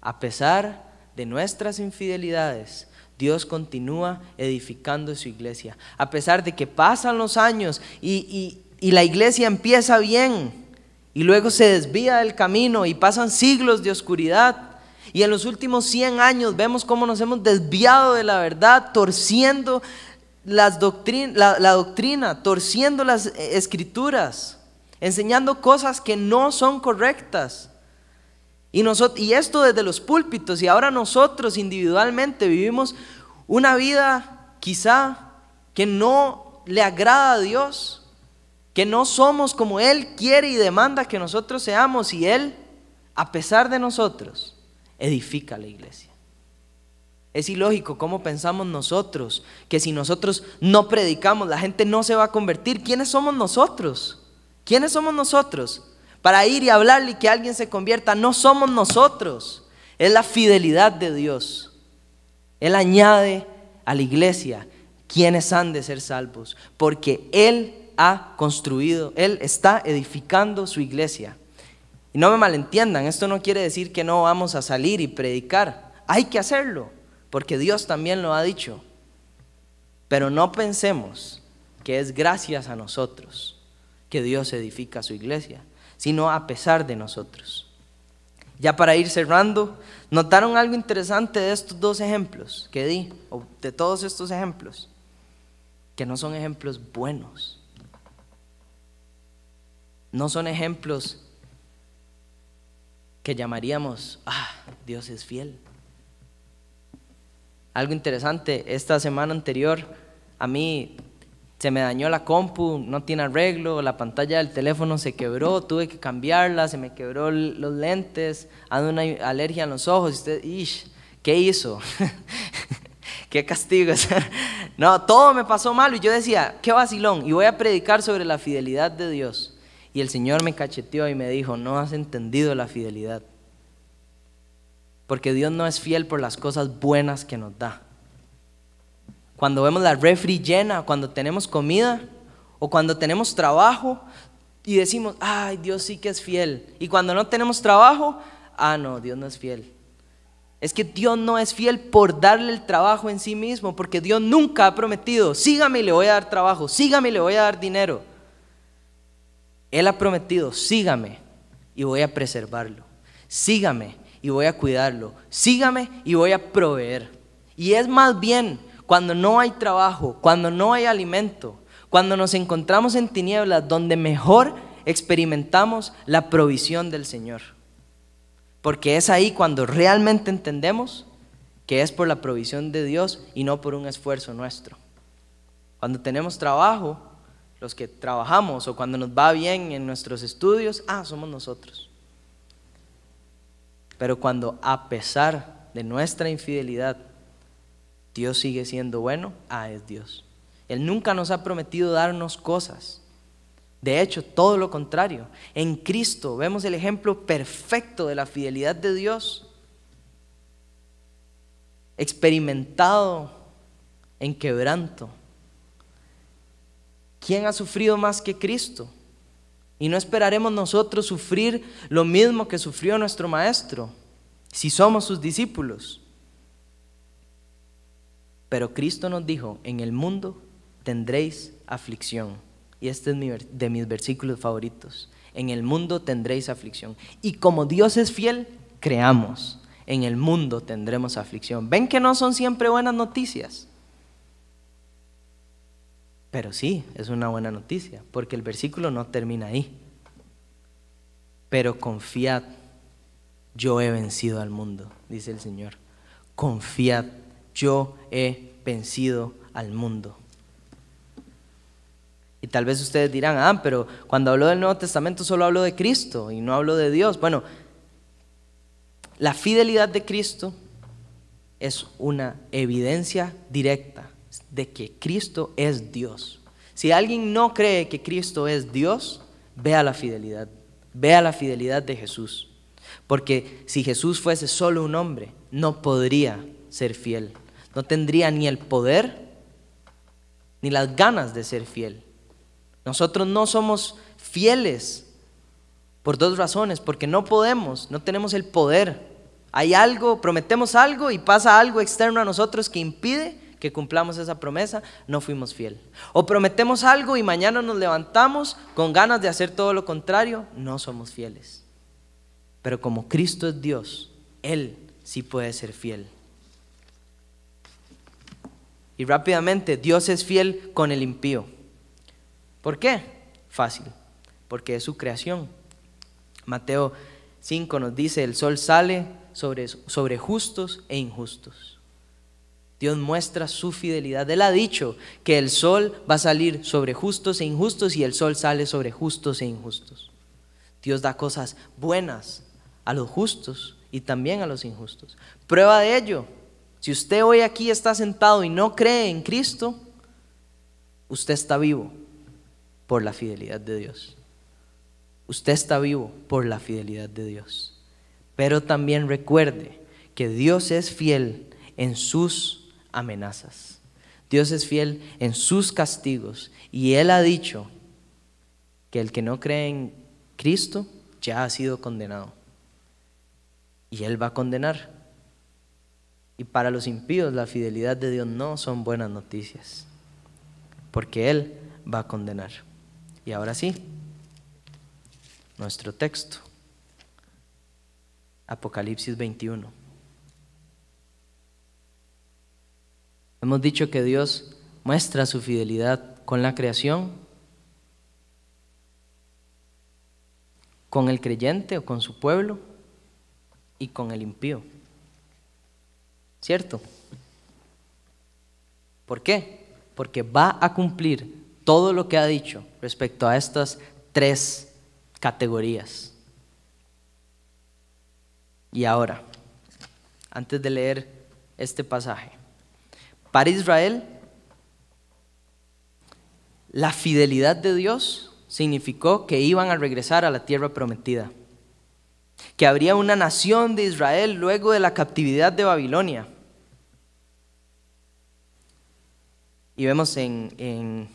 A: A pesar de nuestras infidelidades, Dios continúa edificando su iglesia. A pesar de que pasan los años y la iglesia empieza bien y luego se desvía del camino y pasan siglos de oscuridad, y en los últimos 100 años vemos cómo nos hemos desviado de la verdad, torciendo la doctrina, torciendo las escrituras, enseñando cosas que no son correctas. Y esto desde los púlpitos, y ahora nosotros individualmente vivimos una vida quizá que no le agrada a Dios, que no somos como Él quiere y demanda que nosotros seamos, y Él, a pesar de nosotros, edifica la iglesia. Es ilógico cómo pensamos nosotros que si nosotros no predicamos, la gente no se va a convertir. ¿Quiénes somos nosotros? ¿Quiénes somos nosotros para ir y hablarle y que alguien se convierta? No somos nosotros, es la fidelidad de Dios. Él añade a la iglesia quienes han de ser salvos, porque Él ha construido, Él está edificando su iglesia. Y no me malentiendan, esto no quiere decir que no vamos a salir y predicar. Hay que hacerlo, porque Dios también lo ha dicho. Pero no pensemos que es gracias a nosotros que Dios edifica su iglesia, sino a pesar de nosotros. Ya para ir cerrando, ¿notaron algo interesante de estos dos ejemplos que di? O de todos estos ejemplos, que no son ejemplos buenos. No son ejemplos que llamaríamos: Dios es fiel. Algo interesante, esta semana anterior a mí se me dañó la compu, no tiene arreglo, la pantalla del teléfono se quebró, tuve que cambiarla, se me quebró los lentes, ando una alergia en los ojos. Y usted, ¿qué hizo? ¿Qué castigo? No, todo me pasó mal y yo decía, qué vacilón, y voy a predicar sobre la fidelidad de Dios. Y el Señor me cacheteó y me dijo: no has entendido la fidelidad. Porque Dios no es fiel por las cosas buenas que nos da. Cuando vemos la refri llena, cuando tenemos comida o cuando tenemos trabajo y decimos: ay, Dios sí que es fiel. Y cuando no tenemos trabajo, no, Dios no es fiel. Es que Dios no es fiel por darle el trabajo en sí mismo, porque Dios nunca ha prometido: sígame y le voy a dar trabajo, sígame y le voy a dar dinero. Él ha prometido: sígame y voy a preservarlo, sígame y voy a cuidarlo, sígame y voy a proveer. Y es más bien cuando no hay trabajo, cuando no hay alimento, cuando nos encontramos en tinieblas, donde mejor experimentamos la provisión del Señor. Porque es ahí cuando realmente entendemos que es por la provisión de Dios y no por un esfuerzo nuestro. Cuando tenemos trabajo, los que trabajamos, o cuando nos va bien en nuestros estudios, somos nosotros. Pero cuando a pesar de nuestra infidelidad, Dios sigue siendo bueno, es Dios. Él nunca nos ha prometido darnos cosas. De hecho, todo lo contrario. En Cristo vemos el ejemplo perfecto de la fidelidad de Dios, experimentado en quebranto. ¿Quién ha sufrido más que Cristo? Y no esperaremos nosotros sufrir lo mismo que sufrió nuestro Maestro. si somos sus discípulos. Pero Cristo nos dijo, en el mundo tendréis aflicción. Y este es de mis versículos favoritos. En el mundo tendréis aflicción. Y como Dios es fiel, creamos. En el mundo tendremos aflicción. ¿Ven que no son siempre buenas noticias? Pero sí, es una buena noticia, porque el versículo no termina ahí. Pero confiad, yo he vencido al mundo, dice el Señor. Confiad, yo he vencido al mundo. Y tal vez ustedes dirán, pero cuando hablo del Nuevo Testamento solo hablo de Cristo y no hablo de Dios. Bueno, la fidelidad de Cristo es una evidencia directa de que Cristo es Dios. Si alguien no cree que Cristo es Dios, vea la fidelidad de Jesús. Porque si Jesús fuese solo un hombre, no podría ser fiel. No tendría ni el poder ni las ganas de ser fiel. Nosotros no somos fieles por dos razones, porque no podemos, no tenemos el poder. Hay algo, prometemos algo y pasa algo externo a nosotros que impide que cumplamos esa promesa, no fuimos fieles. O prometemos algo y mañana nos levantamos con ganas de hacer todo lo contrario, no somos fieles. Pero como Cristo es Dios, Él sí puede ser fiel. Y rápidamente, Dios es fiel con el impío. ¿Por qué? Fácil, porque es su creación. Mateo 5 nos dice, el sol sale sobre justos e injustos. Dios muestra su fidelidad. Él ha dicho que el sol va a salir sobre justos e injustos y el sol sale sobre justos e injustos. Dios da cosas buenas a los justos y también a los injustos. Prueba de ello, si usted hoy aquí está sentado y no cree en Cristo, usted está vivo por la fidelidad de Dios. Usted está vivo por la fidelidad de Dios. Pero también recuerde que Dios es fiel en sus amenazas. Dios es fiel en sus castigos. Y Él ha dicho que el que no cree en Cristo ya ha sido condenado. Y Él va a condenar. Y para los impíos la fidelidad de Dios no son buenas noticias, porque Él va a condenar. Y ahora sí, nuestro texto, Apocalipsis 21. Hemos dicho que Dios muestra su fidelidad con la creación, con el creyente o con su pueblo y con el impío. ¿Cierto? ¿Por qué? Porque va a cumplir todo lo que ha dicho respecto a estas tres categorías. Y ahora, antes de leer este pasaje, para Israel, la fidelidad de Dios significó que iban a regresar a la tierra prometida, que habría una nación de Israel luego de la captividad de Babilonia. Y vemos en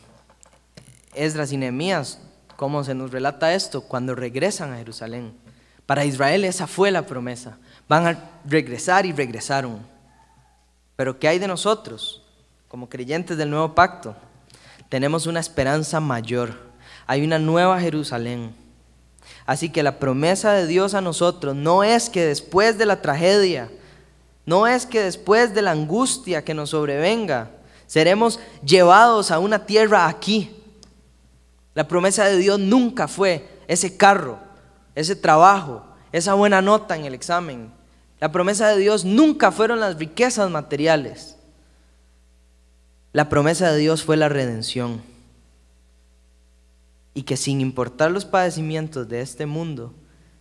A: Esdras y Nehemías cómo se nos relata esto cuando regresan a Jerusalén. Para Israel esa fue la promesa. Van a regresar y regresaron. Pero ¿qué hay de nosotros? Como creyentes del nuevo pacto, tenemos una esperanza mayor. Hay una nueva Jerusalén. Así que la promesa de Dios a nosotros no es que después de la tragedia, no es que después de la angustia que nos sobrevenga, seremos llevados a una tierra aquí. La promesa de Dios nunca fue ese carro, ese trabajo, esa buena nota en el examen. La promesa de Dios nunca fueron las riquezas materiales. La promesa de Dios fue la redención. Y que sin importar los padecimientos de este mundo,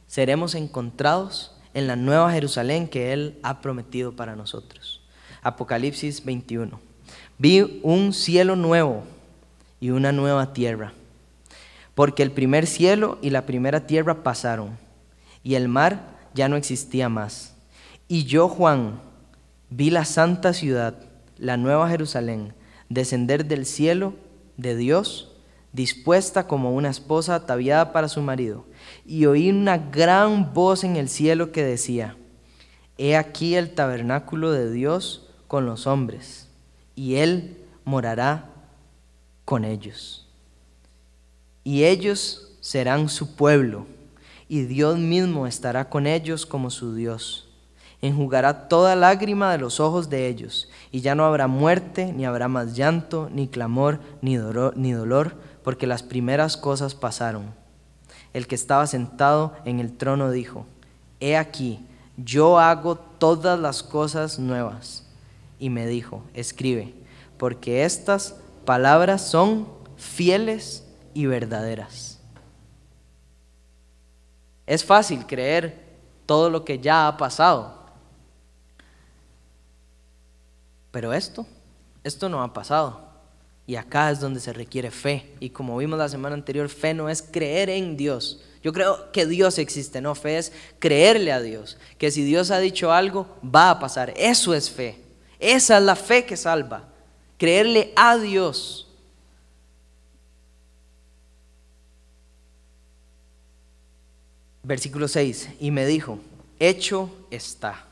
A: seremos encontrados en la nueva Jerusalén que Él ha prometido para nosotros. Apocalipsis 21. Vi un cielo nuevo y una nueva tierra, porque el primer cielo y la primera tierra pasaron, y el mar ya no existía más. Y yo, Juan, vi la santa ciudad, la nueva Jerusalén, descender del cielo de Dios, dispuesta como una esposa ataviada para su marido. Y oí una gran voz en el cielo que decía: he aquí el tabernáculo de Dios con los hombres, y Él morará con ellos. Y ellos serán su pueblo, y Dios mismo estará con ellos como su Dios. Enjugará toda lágrima de los ojos de ellos, y ya no habrá muerte, ni habrá más llanto, ni clamor, ni dolor, porque las primeras cosas pasaron. El que estaba sentado en el trono dijo: he aquí, yo hago todas las cosas nuevas. Y me dijo: escribe, porque estas palabras son fieles y verdaderas. Es fácil creer todo lo que ya ha pasado, pero esto no ha pasado. Y acá es donde se requiere fe. Y como vimos la semana anterior, fe no es creer en Dios. Yo creo que Dios existe, no, fe es creerle a Dios. Que si Dios ha dicho algo, va a pasar. Eso es fe. Esa es la fe que salva. Creerle a Dios. Versículo 6. Y me dijo: hecho está.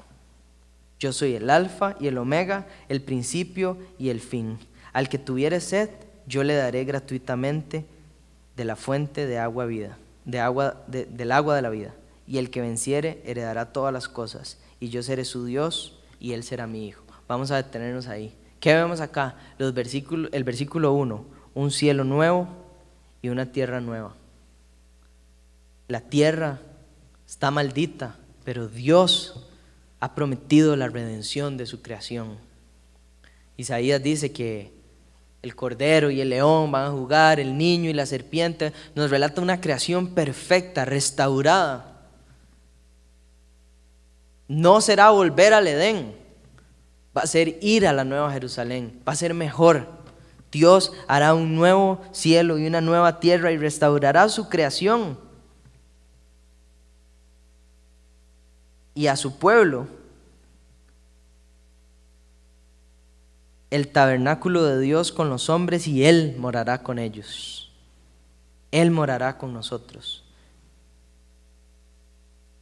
A: Yo soy el alfa y el omega, el principio y el fin. Al que tuviere sed, yo le daré gratuitamente de la fuente de agua vida, del agua de la vida. Y el que venciere heredará todas las cosas, y yo seré su Dios y él será mi hijo. Vamos a detenernos ahí. ¿Qué vemos acá? El versículo 1, un cielo nuevo y una tierra nueva. La tierra está maldita, pero Dios ha prometido la redención de su creación. Isaías dice que el cordero y el león van a jugar, el niño y la serpiente. Nos relata una creación perfecta, restaurada. No será volver al Edén, va a ser ir a la nueva Jerusalén, va a ser mejor. Dios hará un nuevo cielo y una nueva tierra y restaurará su creación y a su pueblo. El tabernáculo de Dios con los hombres, y Él morará con ellos. Él morará con nosotros.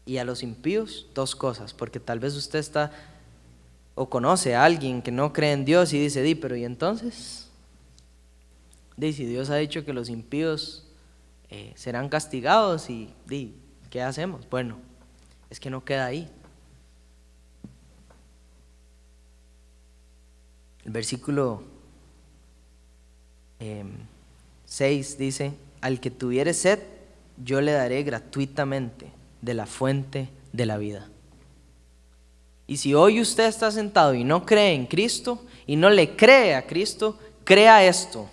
A: Y a los impíos, dos cosas, porque tal vez usted está o conoce a alguien que no cree en Dios y dice: pero ¿y entonces? Si Dios ha dicho que los impíos serán castigados, y ¿qué hacemos? Bueno, es que no queda ahí. El versículo 6 dice: al que tuviere sed, yo le daré gratuitamente de la fuente de la vida. Y si hoy usted está sentado y no cree en Cristo y no le cree a Cristo, crea esto: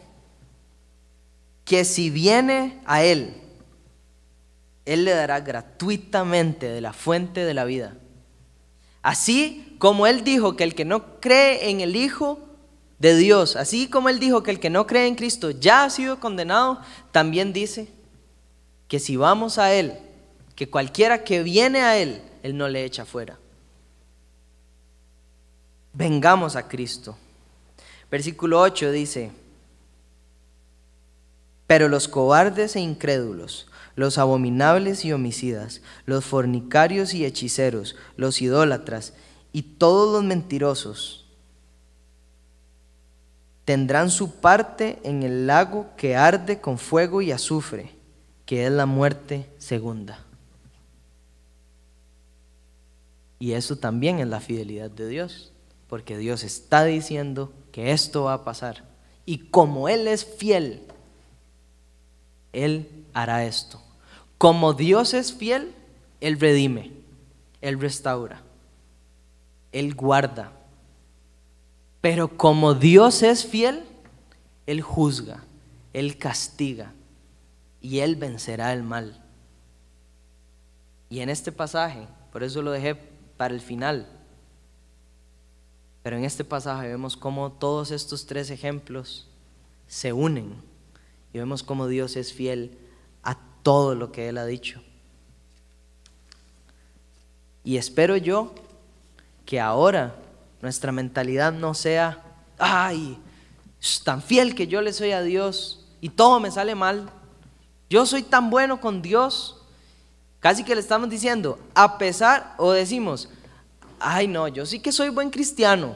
A: que si viene a Él, Él le dará gratuitamente de la fuente de la vida. Así como Él dijo que el que no cree en el Hijo de Dios, así como Él dijo que el que no cree en Cristo ya ha sido condenado, también dice que si vamos a Él, que cualquiera que viene a Él, Él no le echa fuera. Vengamos a Cristo. Versículo 8 dice: pero los cobardes e incrédulos, los abominables y homicidas, los fornicarios y hechiceros, los idólatras y todos los mentirosos tendrán su parte en el lago que arde con fuego y azufre, que es la muerte segunda. Y eso también es la fidelidad de Dios, porque Dios está diciendo que esto va a pasar. Y como Él es fiel, Él hará esto. Como Dios es fiel, Él redime, Él restaura, Él guarda. Pero como Dios es fiel, Él juzga, Él castiga y Él vencerá el mal. Y en este pasaje, por eso lo dejé para el final, pero en este pasaje vemos cómo todos estos tres ejemplos se unen y vemos cómo Dios es fiel a todo lo que Él ha dicho. Y espero yo que ahora nuestra mentalidad no sea: ay, tan fiel que yo le soy a Dios y todo me sale mal. Yo soy tan bueno con Dios. Casi que le estamos diciendo, a pesar, o decimos, ay no, yo sí que soy buen cristiano.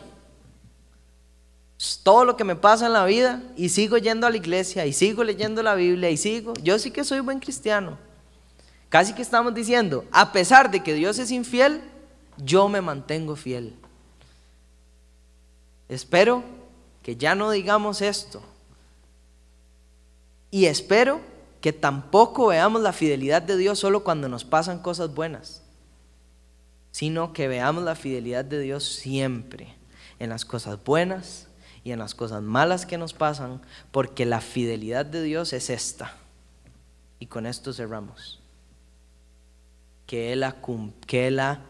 A: Todo lo que me pasa en la vida y sigo yendo a la iglesia y sigo leyendo la Biblia y yo sí que soy buen cristiano. Casi que estamos diciendo, a pesar de que Dios es infiel, yo me mantengo fiel. Espero que ya no digamos esto. Y espero que tampoco veamos la fidelidad de Dios solo cuando nos pasan cosas buenas, sino que veamos la fidelidad de Dios siempre, en las cosas buenas y en las cosas malas que nos pasan, porque la fidelidad de Dios es esta. Y con esto cerramos. Que Él ha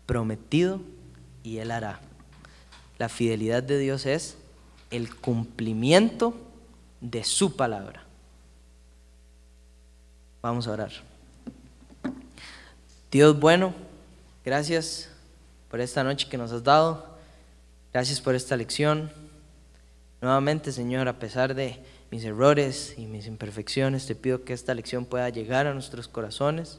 A: prometido y Él hará. La fidelidad de Dios es el cumplimiento de su palabra. Vamos a orar. Dios bueno, gracias por esta noche que nos has dado. Gracias por esta lección. Nuevamente, Señor, a pesar de mis errores y mis imperfecciones, te pido que esta lección pueda llegar a nuestros corazones,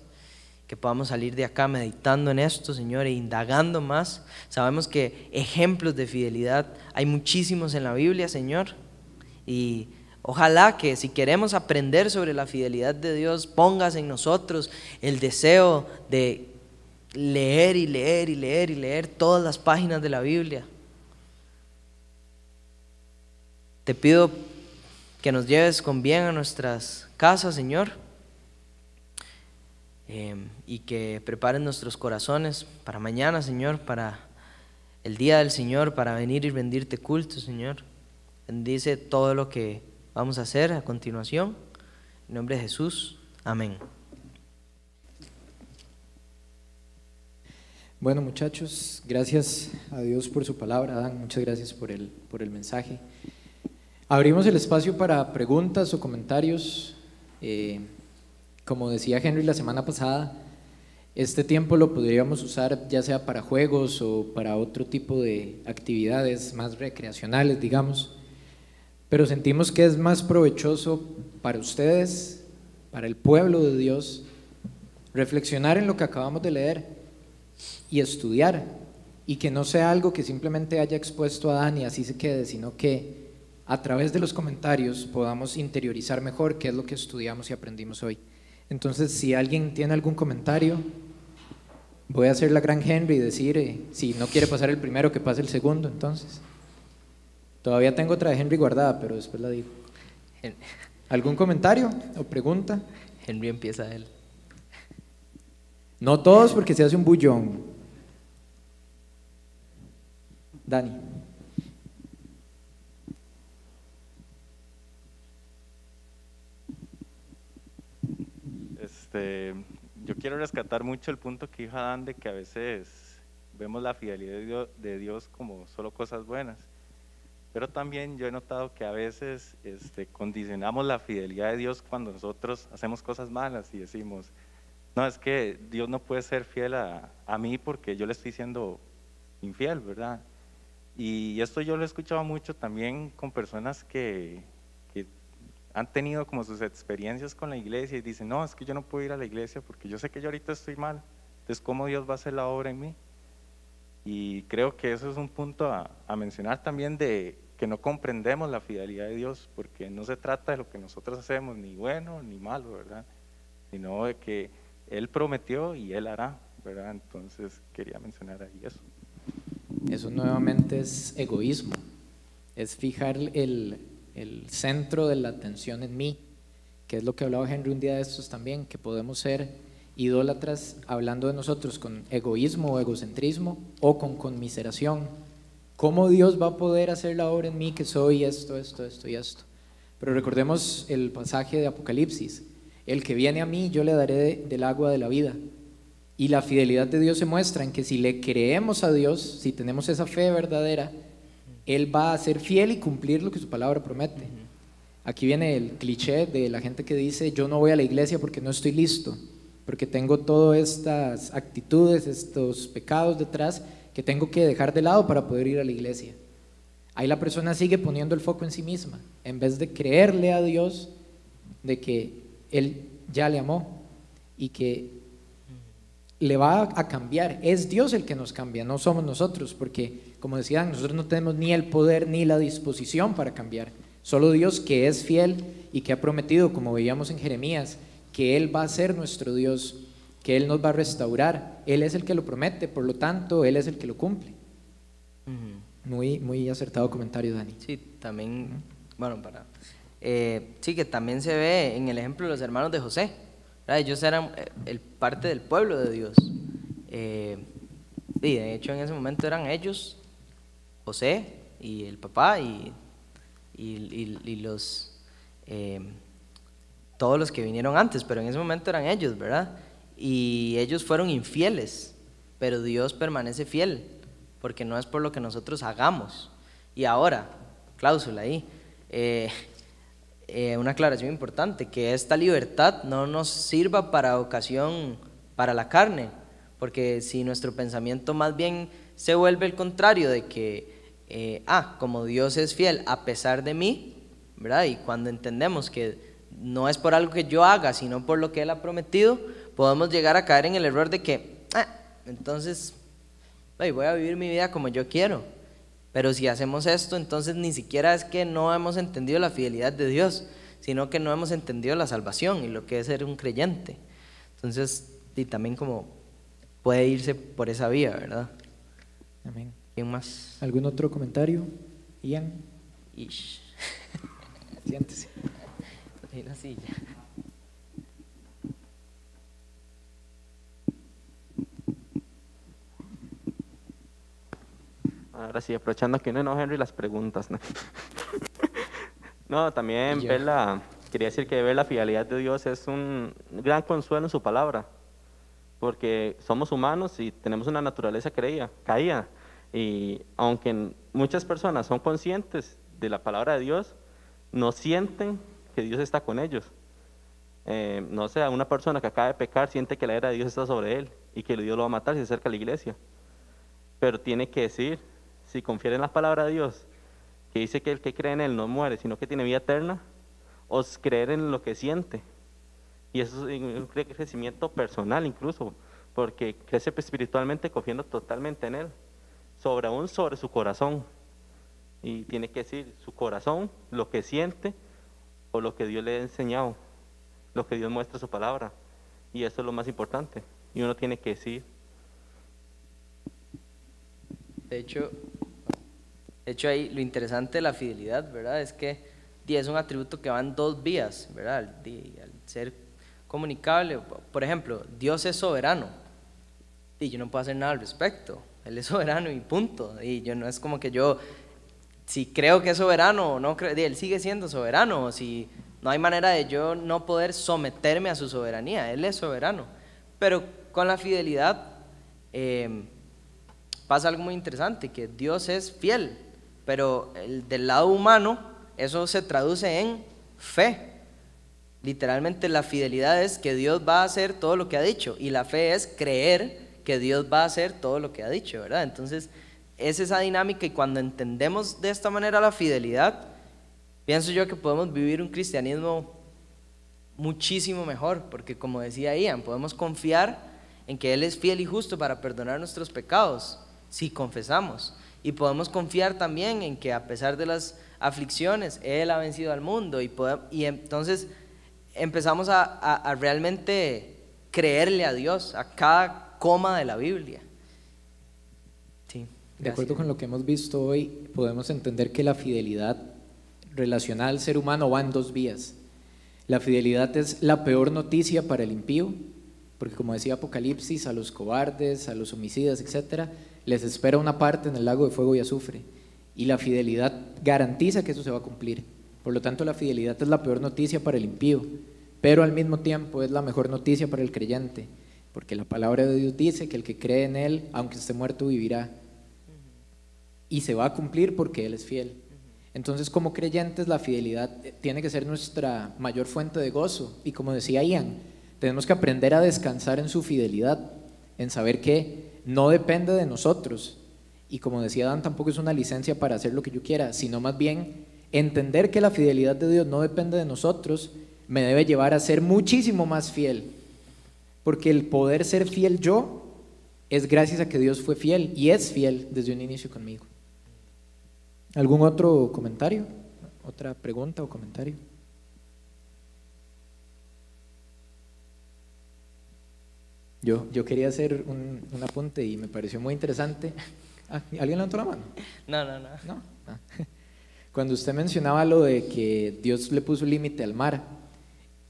A: que podamos salir de acá meditando en esto, Señor, e indagando más. Sabemos que ejemplos de fidelidad hay muchísimos en la Biblia, Señor, y ojalá que si queremos aprender sobre la fidelidad de Dios, pongas en nosotros el deseo de leer y leer y leer y leer todas las páginas de la Biblia. Te pido que nos lleves con bien a nuestras casas, Señor, y que prepares nuestros corazones para mañana, Señor, para el día del Señor, para venir y rendirte culto, Señor. Bendice todo lo que vamos a hacer a continuación. En nombre de Jesús, amén.
B: Bueno, muchachos, gracias a Dios por su palabra. Adán, muchas gracias por el mensaje. Abrimos el espacio para preguntas o comentarios. Como decía Henry la semana pasada, este tiempo lo podríamos usar ya sea para juegos o para otro tipo de actividades más recreacionales, digamos, pero sentimos que es más provechoso para ustedes, para el pueblo de Dios, reflexionar en lo que acabamos de leer y estudiar, y que no sea algo que simplemente haya expuesto a Adán y así se quede, sino que a través de los comentarios podamos interiorizar mejor qué es lo que estudiamos y aprendimos hoy. Entonces, si alguien tiene algún comentario, voy a hacer la gran Henry y decir, si no quiere pasar el primero, que pase el segundo. Entonces, todavía tengo otra de Henry guardada, pero después la digo. ¿Algún comentario o pregunta?
A: Henry, empieza él.
B: No todos, porque se hace un bullón. Dani.
C: Yo quiero rescatar mucho el punto que dijo Adán, de que a veces vemos la fidelidad de Dios como solo cosas buenas, pero también yo he notado que a veces condicionamos la fidelidad de Dios cuando nosotros hacemos cosas malas y decimos, no, es que Dios no puede ser fiel a mí porque yo le estoy siendo infiel, ¿verdad? Y esto yo lo he escuchado mucho también con personas que han tenido como sus experiencias con la iglesia y dicen, no, es que yo no puedo ir a la iglesia porque yo sé que yo ahorita estoy mal, entonces ¿cómo Dios va a hacer la obra en mí? Y creo que eso es un punto a mencionar también, de que no comprendemos la fidelidad de Dios, porque no se trata de lo que nosotros hacemos, ni bueno ni malo, ¿verdad? Sino de que Él prometió y Él hará, ¿verdad? Entonces quería mencionar ahí eso.
B: Eso nuevamente es egoísmo, es fijar el centro de la atención en mí, que es lo que hablaba Henry un día de estos también, que podemos ser idólatras hablando de nosotros con egoísmo o egocentrismo o con conmiseración. ¿Cómo Dios va a poder hacer la obra en mí que soy esto y esto? Pero recordemos el pasaje de Apocalipsis, el que viene a mí yo le daré del agua de la vida. Y la fidelidad de Dios se muestra en que si le creemos a Dios, si tenemos esa fe verdadera, Él va a ser fiel y cumplir lo que su palabra promete. Aquí viene el cliché de la gente que dice, yo no voy a la iglesia porque no estoy listo, porque tengo todas estas actitudes, estos pecados detrás que tengo que dejar de lado para poder ir a la iglesia. Ahí la persona sigue poniendo el foco en sí misma, en vez de creerle a Dios de que Él ya le amó y que le va a cambiar. Es Dios el que nos cambia, no somos nosotros, porque como decían, nosotros no tenemos ni el poder ni la disposición para cambiar. Solo Dios, que es fiel y que ha prometido, como veíamos en Jeremías, que Él va a ser nuestro Dios, que Él nos va a restaurar. Él es el que lo promete, por lo tanto, Él es el que lo cumple. Muy acertado comentario, Dani.
A: Sí, también, bueno, sí, que también se ve en el ejemplo de los hermanos de José, ¿verdad? Ellos eran parte del pueblo de Dios. Y de hecho en ese momento eran ellos, José y el papá y los todos los que vinieron antes, pero en ese momento eran ellos, ¿verdad? Y ellos fueron infieles, pero Dios permanece fiel, porque no es por lo que nosotros hagamos. Y ahora, cláusula ahí, una aclaración importante, que esta libertad no nos sirva para ocasión para la carne, porque si nuestro pensamiento más bien se vuelve el contrario de que, como Dios es fiel a pesar de mí, ¿verdad? Y cuando entendemos que no es por algo que yo haga, sino por lo que Él ha prometido, podemos llegar a caer en el error de que, entonces, voy a vivir mi vida como yo quiero. Pero si hacemos esto, entonces ni siquiera es que no hemos entendido la fidelidad de Dios, sino que no hemos entendido la salvación y lo que es ser un creyente. Entonces, y también como puede irse por esa vía, ¿verdad?
B: Amén.
A: ¿Quién más?
B: ¿Algún otro comentario? Ian.
A: Ish.
B: Siéntese.
A: En la silla.
D: Ahora sí, aprovechando que no, Henry, las preguntas, ¿no? No, también quería decir que ver la fidelidad de Dios es un gran consuelo en su palabra, porque somos humanos y tenemos una naturaleza caída, y aunque muchas personas son conscientes de la palabra de Dios, no sienten que Dios está con ellos. No sé, una persona que acaba de pecar siente que la ira de Dios está sobre él y que Dios lo va a matar si se acerca a la iglesia, pero tiene que decir, si confiere en la palabra de Dios, que dice que el que cree en Él no muere, sino que tiene vida eterna, o creer en lo que siente. Y eso es un crecimiento personal incluso, porque crece espiritualmente confiando totalmente en Él, sobre su corazón. Y tiene que decir su corazón, lo que siente, o lo que Dios le ha enseñado, lo que Dios muestra en su palabra. Y eso es lo más importante. Y uno tiene que decir.
A: De hecho ahí lo interesante de la fidelidad, ¿verdad? Es que es un atributo que va en dos vías, ¿verdad? Al ser comunicable, por ejemplo, Dios es soberano y yo no puedo hacer nada al respecto. Él es soberano y punto. Y yo no es como que yo, si creo que es soberano o no creo, Él sigue siendo soberano. Si no hay manera de yo no poder someterme a su soberanía, Él es soberano. Pero con la fidelidad pasa algo muy interesante, que Dios es fiel, pero del lado humano eso se traduce en fe. Literalmente la fidelidad es que Dios va a hacer todo lo que ha dicho, y la fe es creer que Dios va a hacer todo lo que ha dicho, ¿verdad? Entonces es esa dinámica, y cuando entendemos de esta manera la fidelidad, pienso yo que podemos vivir un cristianismo muchísimo mejor, porque como decía Ian, podemos confiar en que Él es fiel y justo para perdonar nuestros pecados si confesamos, y podemos confiar también en que a pesar de las aflicciones Él ha vencido al mundo, y entonces empezamos a realmente creerle a Dios a cada coma de la Biblia. Sí,
B: de acuerdo con lo que hemos visto hoy, podemos entender que la fidelidad relacional al ser humano va en dos vías. La fidelidad es la peor noticia para el impío, porque como decía Apocalipsis, a los cobardes, a los homicidas, etcétera, les espera una parte en el lago de fuego y azufre, y la fidelidad garantiza que eso se va a cumplir. Por lo tanto, la fidelidad es la peor noticia para el impío, pero al mismo tiempo es la mejor noticia para el creyente, porque la palabra de Dios dice que el que cree en Él, aunque esté muerto, vivirá, y se va a cumplir porque Él es fiel. Entonces, como creyentes, la fidelidad tiene que ser nuestra mayor fuente de gozo, y como decía Ian, tenemos que aprender a descansar en su fidelidad, en saber que no depende de nosotros, y como decía Dan, tampoco es una licencia para hacer lo que yo quiera, sino más bien entender que la fidelidad de Dios no depende de nosotros, me debe llevar a ser muchísimo más fiel, porque el poder ser fiel yo es gracias a que Dios fue fiel y es fiel desde un inicio conmigo. ¿Algún otro comentario? ¿Otra pregunta o comentario? Yo quería hacer un apunte y me pareció muy interesante. ¿Alguien levantó la mano?
A: No.
B: ¿No? Ah. Cuando usted mencionaba lo de que Dios le puso límite al mar,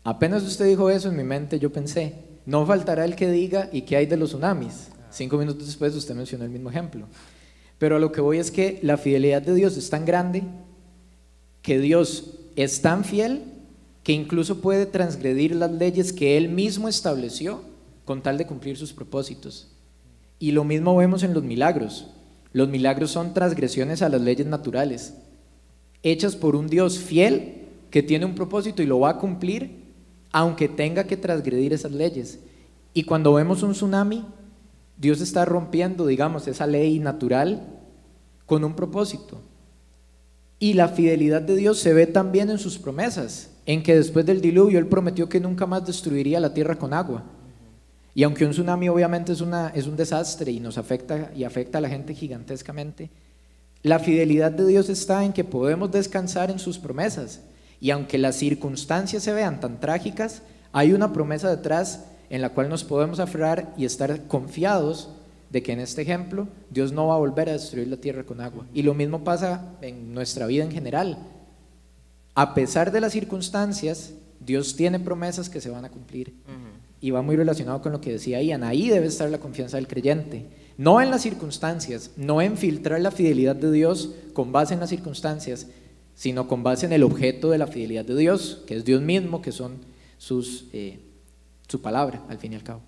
B: apenas usted dijo eso, en mi mente yo pensé, no faltará el que diga, ¿y qué hay de los tsunamis? 5 minutos después usted mencionó el mismo ejemplo. Pero a lo que voy es que la fidelidad de Dios es tan grande, que Dios es tan fiel, que incluso puede transgredir las leyes que Él mismo estableció con tal de cumplir sus propósitos. Y lo mismo vemos en los milagros. Los milagros son transgresiones a las leyes naturales, hechas por un Dios fiel que tiene un propósito y lo va a cumplir, aunque tenga que transgredir esas leyes. Y cuando vemos un tsunami, Dios está rompiendo, digamos, esa ley natural con un propósito. Y la fidelidad de Dios se ve también en sus promesas, en que después del diluvio Él prometió que nunca más destruiría la tierra con agua. Y aunque un tsunami obviamente es un desastre y nos afecta a la gente gigantescamente, la fidelidad de Dios está en que podemos descansar en sus promesas. Y aunque las circunstancias se vean tan trágicas, hay una promesa detrás en la cual nos podemos aferrar y estar confiados de que en este ejemplo Dios no va a volver a destruir la tierra con agua. Y lo mismo pasa en nuestra vida en general. A pesar de las circunstancias, Dios tiene promesas que se van a cumplir. Y va muy relacionado con lo que decía Ian. Ahí debe estar la confianza del creyente, no en las circunstancias, no en filtrar la fidelidad de Dios con base en las circunstancias, sino con base en el objeto de la fidelidad de Dios, que es Dios mismo, que son su palabra, al fin y al cabo.